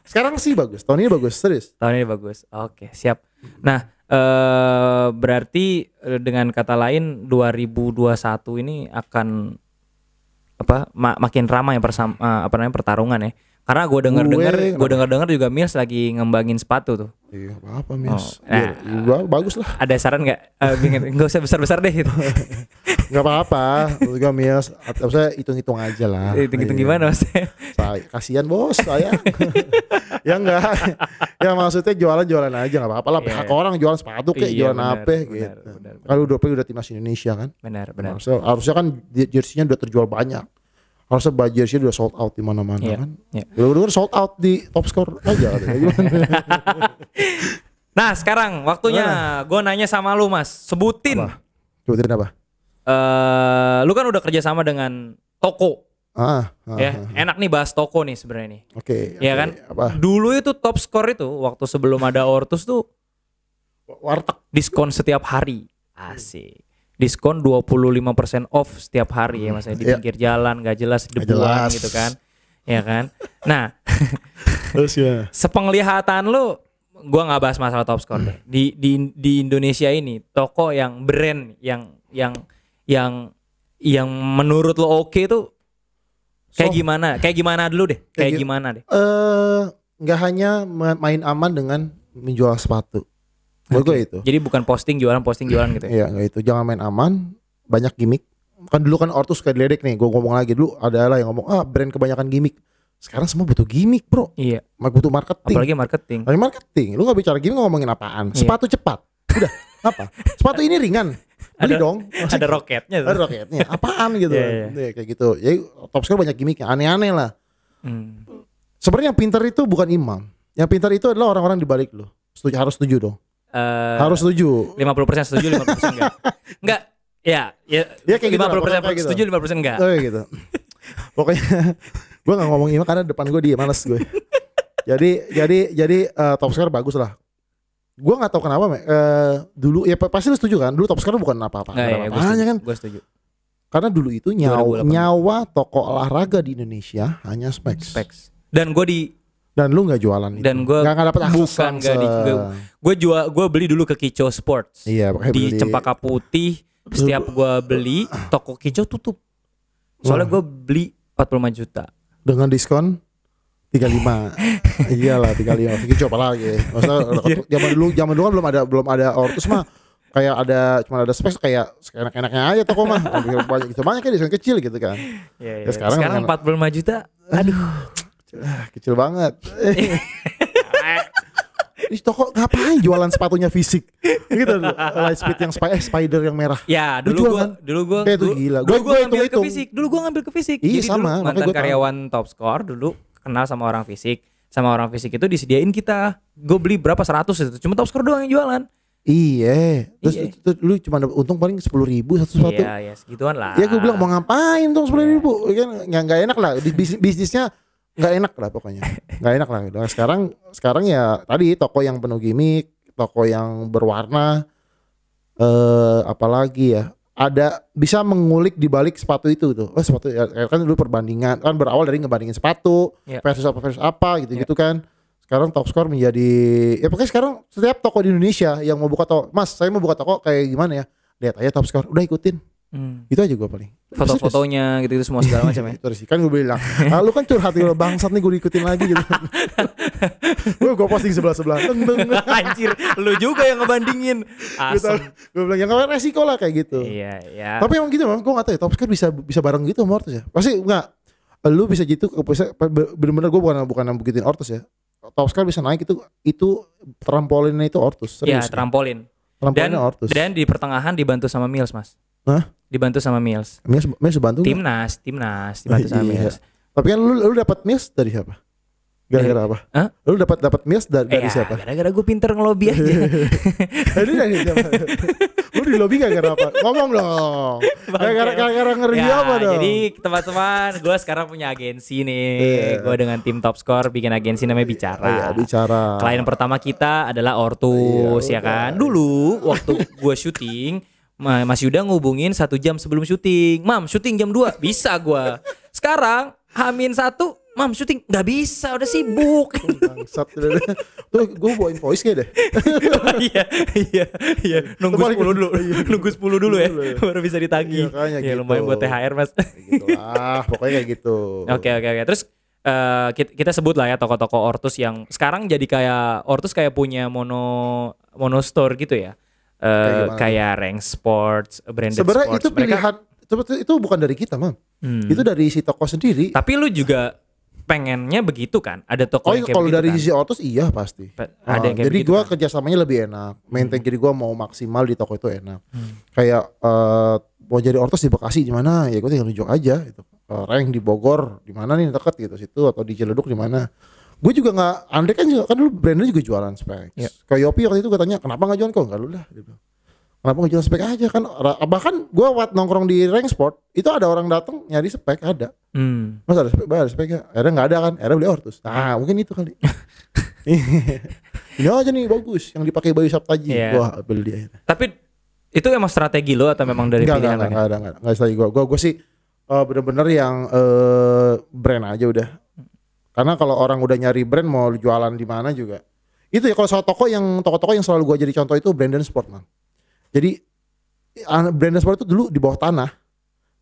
Sekarang sih bagus, tahun ini bagus, serius. Tahun ini bagus, oke siap. Nah berarti dengan kata lain 2021 ini akan makin ramai pertarungan ya. Karena gue dengar juga Mills lagi ngembangin sepatu tuh. Iya apa Mills? Bagus lah. Ada saran nggak? Nggak usah besar-besar deh gitu. Nggak apa-apa. Juga Mills. Saya hitung-hitung aja lah. Hitung-hitung gimana Mas? Kasian bos saya. Ya enggak. Ya maksudnya jualan aja nggak apa-apa lah. Hak orang jualan sepatu kayak jualan apa gitu. Kalau udah timnas Indonesia kan. Benar. Harusnya kan jersey-nya udah terjual banyak. Harusnya baju jersey udah sold out di mana-mana kan. Udah sold out di top score aja. Nah sekarang waktunya gue nanya sama lu Mas. Sebutin apa? Lu kan udah kerja sama dengan toko. Enak nih bahas toko nih sebenarnya nih. Oke. Ya kan. Dulu itu top score itu waktu sebelum ada Ortus tuh warteg diskon setiap hari. Asik. Diskon 25% off setiap hari ya Mas, di pinggir jalan gak jelas debuan gitu kan. Ya kan. Nah, terus ya. Sepenglihatan lu, gua nggak bahas masalah top score deh. Di Indonesia ini toko yang brand yang menurut lo oke tuh kayak gimana? Kayak gimana dulu deh? Gimana deh? Nggak hanya main aman dengan menjual sepatu. Gue itu. Jadi bukan posting jualan gitu ya? Iya nggak itu. Jangan main aman, banyak gimmick. Kan dulu kan Ortus kayak diledek nih. Gue ngomong lagi dulu ada lah yang ngomong brand kebanyakan gimmick. Sekarang semua butuh gimmick bro. Iya. Butuh marketing. Apalagi marketing. Lu nggak bicara gimmick ngomongin apaan? Sepatu cepat. Udah apa? Sepatu ini ringan. Beli dong. Ada roketnya. Ada roketnya. Apaan gitu? Kayak gitu. Jadi top score banyak gimmicknya. Aneh-aneh lah. Sebenarnya yang pintar itu bukan imam. Yang pintar itu adalah orang-orang di balik lu. Harus setuju dong. Harus setuju. 50% setuju, 50% enggak. Enggak. Ya kayak 50% setuju, 50% enggak. Gitu. Pokoknya gue nggak ngomong imam karena depan gue dia males gue. Jadi top score bagus lah. Gue nggak tahu kenapa, dulu ya pasti lu setuju kan? Dulu top score bukan apa-apa. Kan? Gue setuju. Karena dulu itu nyawa toko olahraga di Indonesia hanya Specs. Dan lu nggak jualan itu. Dan gue nggak dapat akses. Gue beli dulu ke Kicau Sports. Iya, di Cempaka Putih. Setiap gue beli toko Kicau tutup. Soalnya gue beli 45 juta. Dengan diskon 35. Iyalah 35. Kicau apa lagi? Maksudnya zaman dulu kan belum ada Ortus mah. Kayak cuma ada Specs kayak enak-enaknya aja toko mah. Banyak ya diskon kecil gitu kan. Ya, sekarang 45 juta. Aduh. Kecil banget. Ini toko ngapain jualan sepatunya fisik gitu loh. Lightspeed yang spider yang merah. Ya dulu gue itu gila. Gue ngambil ke fisik. Dulu gue ngambil ke fisik. Iya jadi sama. Dulu mantan karyawan Top Score dulu kenal sama orang fisik. Sama orang fisik itu disediain kita. Gue beli berapa 100 itu. Cuma Top Score doang yang jualan. Iya. Terus lu cuma untung paling 10.000 satu sepatu. Iya segituan lah. Ya gue bilang mau ngapain tuh 10.000 kan nggak enak lah. Bisnisnya nggak enak lah pokoknya. Nggak enak lah. Nah, sekarang ya tadi toko yang penuh gimmick, toko yang berwarna, apalagi ya ada bisa mengulik di balik sepatu itu tuh. Sepatu ya, kan dulu perbandingan kan berawal dari ngebandingin sepatu versus apa gitu kan. Sekarang Top Score menjadi ya pokoknya sekarang setiap toko di Indonesia yang mau buka toko, Mas saya mau buka toko kayak gimana ya? lihat aja top score, udah ikutin. Itu aja gue paling. Foto-fotonya gitu semua segala macam ya. Itu sih kan gue bilang, lu kan curhat lo bangsat nih, gue diikutin lagi gitu. Gue posting sebelah Anjir, lu juga yang ngebandingin. Asem. Gue bilang yang nggak resiko lah kayak gitu. Iya. Tapi emang gitu, memang gue nggak tahu ya, top score bisa bareng gitu sama Ortus ya. Pasti nggak. Lu bisa gitu, bener-bener gue bukan begituin Ortus ya. Top score bisa naik itu trampolinnya itu Ortus. Iya, trampolin. Ortus. Dan di pertengahan dibantu sama Mills, Mas. Hah? Dibantu sama Mills. Mills bantu Timnas dibantu sama Mills. Tapi kan lu dapat Mills dari siapa? Gara-gara apa? Hah? Lu dapat Mills dari siapa? Gara-gara gue pinter ngelobi aja. Ini dari siapa? Lu di lobby gara-gara apa? Ngomong dong. Gara-gara ngeri apa dong? Jadi teman-teman, gue sekarang punya agensi nih. Gue dengan tim Top Score bikin agensi namanya Bicara. Iya, Bicara. Klien pertama kita adalah Ortus, ya kan? Dulu waktu gue syuting, Mas Yuda ngubungin 1 jam sebelum syuting. Mam, syuting jam 2. Bisa gua. Sekarang H-1, Mam, syuting nggak bisa, udah sibuk. Bangsat. Tuh gue bawa invoice kayak deh. Iya. Nunggu 10 dulu. Nunggu 10 dulu ya. Baru bisa ditagih. Iya, ya gitu. lumayan buat THR, Mas. Gitu lah, pokoknya kayak gitu. Oke. Terus kita sebut lah ya toko-toko Ortus yang sekarang jadi kayak Ortus kayak punya mono store gitu ya. Kayak Rank Sports, Branded sebenarnya Sports. Itu pilihan itu bukan dari kita, Mam. Itu dari si toko sendiri. Tapi lu juga pengennya begitu kan? Ada toko yang kayak kalau begitu dari kan? sisi Ortus iya pasti. Ada yang kayak jadi begitu gue kan? kerjasamanya lebih enak. Maintain jadi gue mau maksimal di toko itu enak. Kayak mau jadi Ortus di Bekasi di mana? Ya gue tinggal nunjuk aja gitu. Rank di Bogor di mana nih deket gitu situ, atau di Ciledug di mana? Gue juga nggak, Andre kan lu brandnya juga jualan spek. Yeah. Kayak Yopi waktu itu katanya kenapa nggak jualan, kok nggak lu lah. Gitu. Kenapa nggak jualan spek aja kan? Bahkan gue nongkrong di Rank Sport itu ada orang datang nyari spek ada. Mas ada spek ya? Akhirnya nggak ada kan? Akhirnya beli Ortus. Nah mungkin itu kali. Ini aja nih bagus yang dipakai Bayu Saptaji. Yeah. Wah beli dia. Tapi itu emang strategi lo atau memang dari pilihan lo? Nggak strategi gue sih bener-bener yang brand aja udah. Karena kalau orang udah nyari brand mau jualan di mana juga. Itu ya kalau soal toko yang selalu gue jadi contoh itu Brandon Sport, man. Jadi Brandon Sport itu dulu di bawah tanah,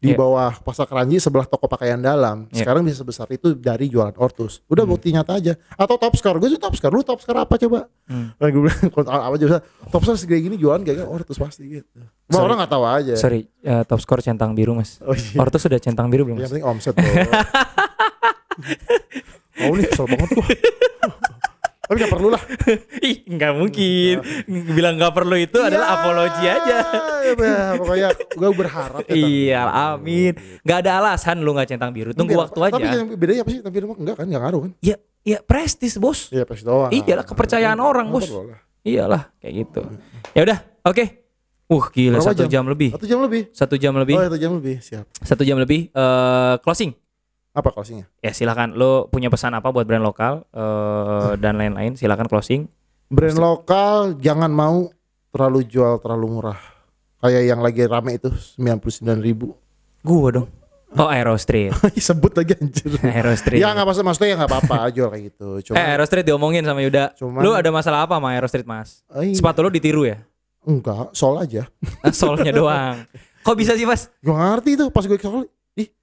di bawah Pasar Keranji sebelah toko pakaian dalam. Sekarang bisa sebesar itu dari jualan Ortus. Udah bukti nyata aja. Atau Top Score, gue sih Top Score. Lu Top Score apa coba? Nah, gue bilang apa aja bisa. Top Score segede gini jualan kayaknya Ortus pasti gitu. Orang nggak tahu aja. Sorry, Top Score centang biru, Mas. Oh, iya. Ortus sudah centang biru belum, Mas? Yang penting omset bro. Oh nih kesel banget gua. Tapi gak perlu lah. Ih gak mungkin. Bilang gak perlu itu adalah apologi aja. Ya, pokoknya gue berharap ya, iya amin. Gak ada alasan lu gak centang biru. Tunggu waktu aja. Tapi yang bedanya apa sih? Tapi enggak kan, gak ngaruh kan? Ya prestis bos. Iya prestis doang. Iyalah kepercayaan orang bos. Iyalah kayak gitu. Ya udah oke. Gila. Berapa 1 jam lebih. 1 jam lebih. 1 jam lebih. Oh 1 jam lebih, siap. 1 jam lebih. Closing. Apa closingnya? Ya silakan. Lo punya pesan apa buat brand lokal dan lain-lain? Silakan closing. Brand lokal jangan mau terlalu jual terlalu murah. Kayak yang lagi rame itu 99.000. Gua dong. Oh Aero Street. Sebut lagi anjir. Aero Street. Ya nggak maksudnya ya nggak apa-apa jual kayak gitu. Cuma Aero Street diomongin sama Yuda. Lu ada masalah apa sama Aero Street, Mas? Sepatu lu ditiru ya? Enggak, sol aja. Solnya doang. Kok bisa sih, Mas? Gue ngerti itu pas gue ke sol.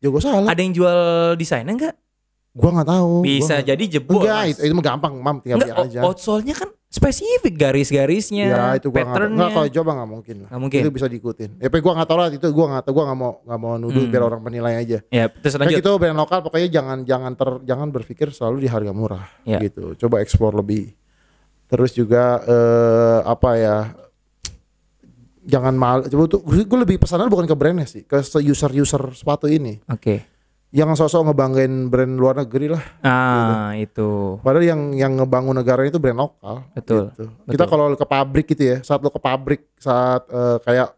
Jago salah. Ada yang jual desainnya enggak? Gua nggak tahu. Bisa jadi jebol. Enggak, itu mah gampang, Mam, tinggal beli aja. Outsole-nya kan spesifik garis-garisnya. Ya, itu gua enggak kalau coba nggak mungkin. Nggak mungkin. Itu bisa diikutin. Ya, gua nggak tahu lah itu, gua nggak mau nuduh biar orang menilai aja. Ya, terus lanjut. Itu brand lokal pokoknya jangan berpikir selalu di harga murah gitu. Coba explore lebih. Terus juga apa ya? Jangan mal, coba tuh gue lebih pesanan bukan ke brandnya sih, ke user sepatu ini. Oke. Yang sosok ngebanggain brand luar negeri lah. Gitu. Itu. Padahal yang ngebangun negara itu brand lokal. Betul. Gitu. Kita kalau ke pabrik gitu ya, saat lo ke pabrik, saat kayak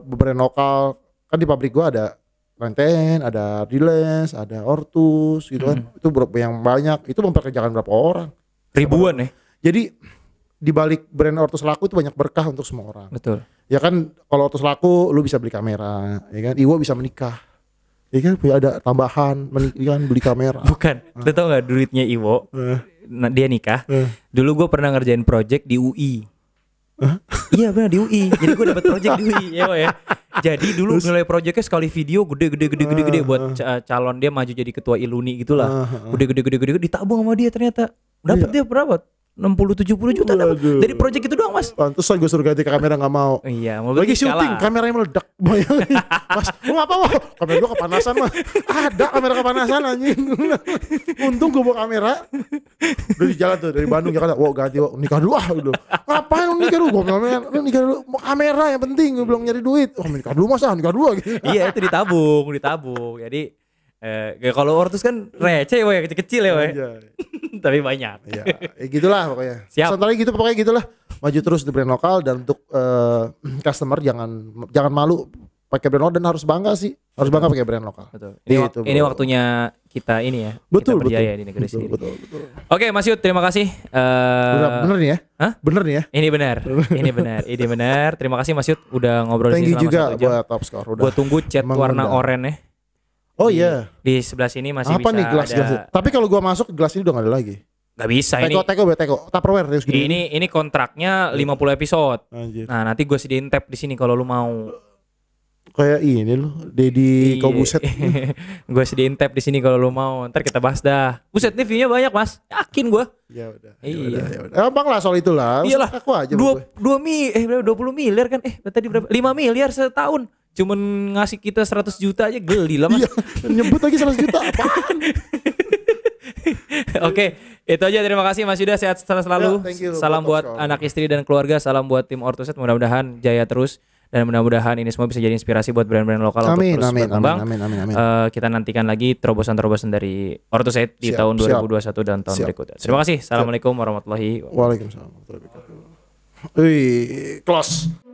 brand lokal, kan di pabrik gua ada Renten, ada Riles, ada Ortus gitu kan. Itu yang banyak, itu memperkerjakan berapa orang? Ribuan ya. Jadi di balik brand Ortus laku itu banyak berkah untuk semua orang. Betul. Ya kan kalau Ortus laku lu bisa beli kamera, ya kan? Iwo bisa menikah. Ya kan ada tambahan beli kamera. Bukan. Lu tau gak duitnya Iwo? Dia nikah. Dulu gue pernah ngerjain project di UI. Iya benar di UI. Jadi gue dapat project di UI ya, Pak, ya. Jadi dulu nilai projectnya sekali video gede buat calon dia maju jadi ketua Iluni gitulah. Gede ditabung sama dia ternyata. Dapat dia berapa? 60-70 juta dapat dari project itu doang, Mas. Pantesan gue suruh ganti kamera gak mau. Iya, mau lagi syuting kameranya meledak. Mas, lu ngapa mau? Kamera gue kepanasan mah. Ada kamera kepanasan anjing. Untung gue bawa kamera. Udah di jalan tuh dari Bandung Jakarta. Wah ganti, nikah dulu gitu. Ngapain lu nikah dulu? Gue bilang lu nikah dulu. Mau kamera yang penting, gue belum nyari duit. Oh nikah dulu mas, nikah dulu gitu. Iya itu ditabung. Jadi kalau ortus kan receh ya, kecil-kecil ya, tapi banyak. Ya, gitulah pokoknya. Siap. Sementara gitu pokoknya gitulah. Maju terus di brand lokal dan untuk customer jangan malu pakai brand lokal dan harus bangga sih. Harus bangga pakai brand lokal. Betul. Ini waktunya kita ini ya. Betul, kita berjaya betul, di negeri sendiri. Betul. Oke, Mas Yud, terima kasih. Bener nih ya? Hah? Bener nih ya? Ini benar. Terima kasih Mas Yud udah ngobrol di sini selama 1 jam. Thank you juga buat Top Score. Gue tunggu cat warna oranye. Oh iya. Di sebelah sini masih apa bisa nih gelas? Tapi kalau gua masuk gelas ini udah gak ada lagi. Gak bisa Teko. Tupperware terus gini. Ini kontraknya 50 episode. Anjir. Nah, nanti gue sediain tab di sini kalau lu mau. Kayak ini loh, Deddy Kobuset. Gue sediain tab di sini kalau lu mau. Ntar kita bahas dah. Buset nih view-nya banyak, Mas. Yakin gue. Ya udah. Iya. Gampang lah soal itulah. Iyalah. Aku aja. 20 miliar kan? Tadi berapa? 5 miliar setahun. Cuman ngasih kita 100 juta aja geli lah, Mas. Iya, nyebut lagi 100 juta apaan? Oke, itu aja. Terima kasih Mas Yuda, sehat selalu. Ya, salam buat anak istri dan keluarga, salam buat tim Ortuset, mudah-mudahan jaya terus dan mudah-mudahan ini semua bisa jadi inspirasi buat brand-brand lokal untuk terus berkembang. Amin. Kita nantikan lagi terobosan-terobosan dari Ortuset di tahun 2021 dan tahun berikutnya. Terima kasih. Assalamualaikum warahmatullahi wabarakatuh. Waalaikumsalam warahmatullahi wabarakatuh. Close.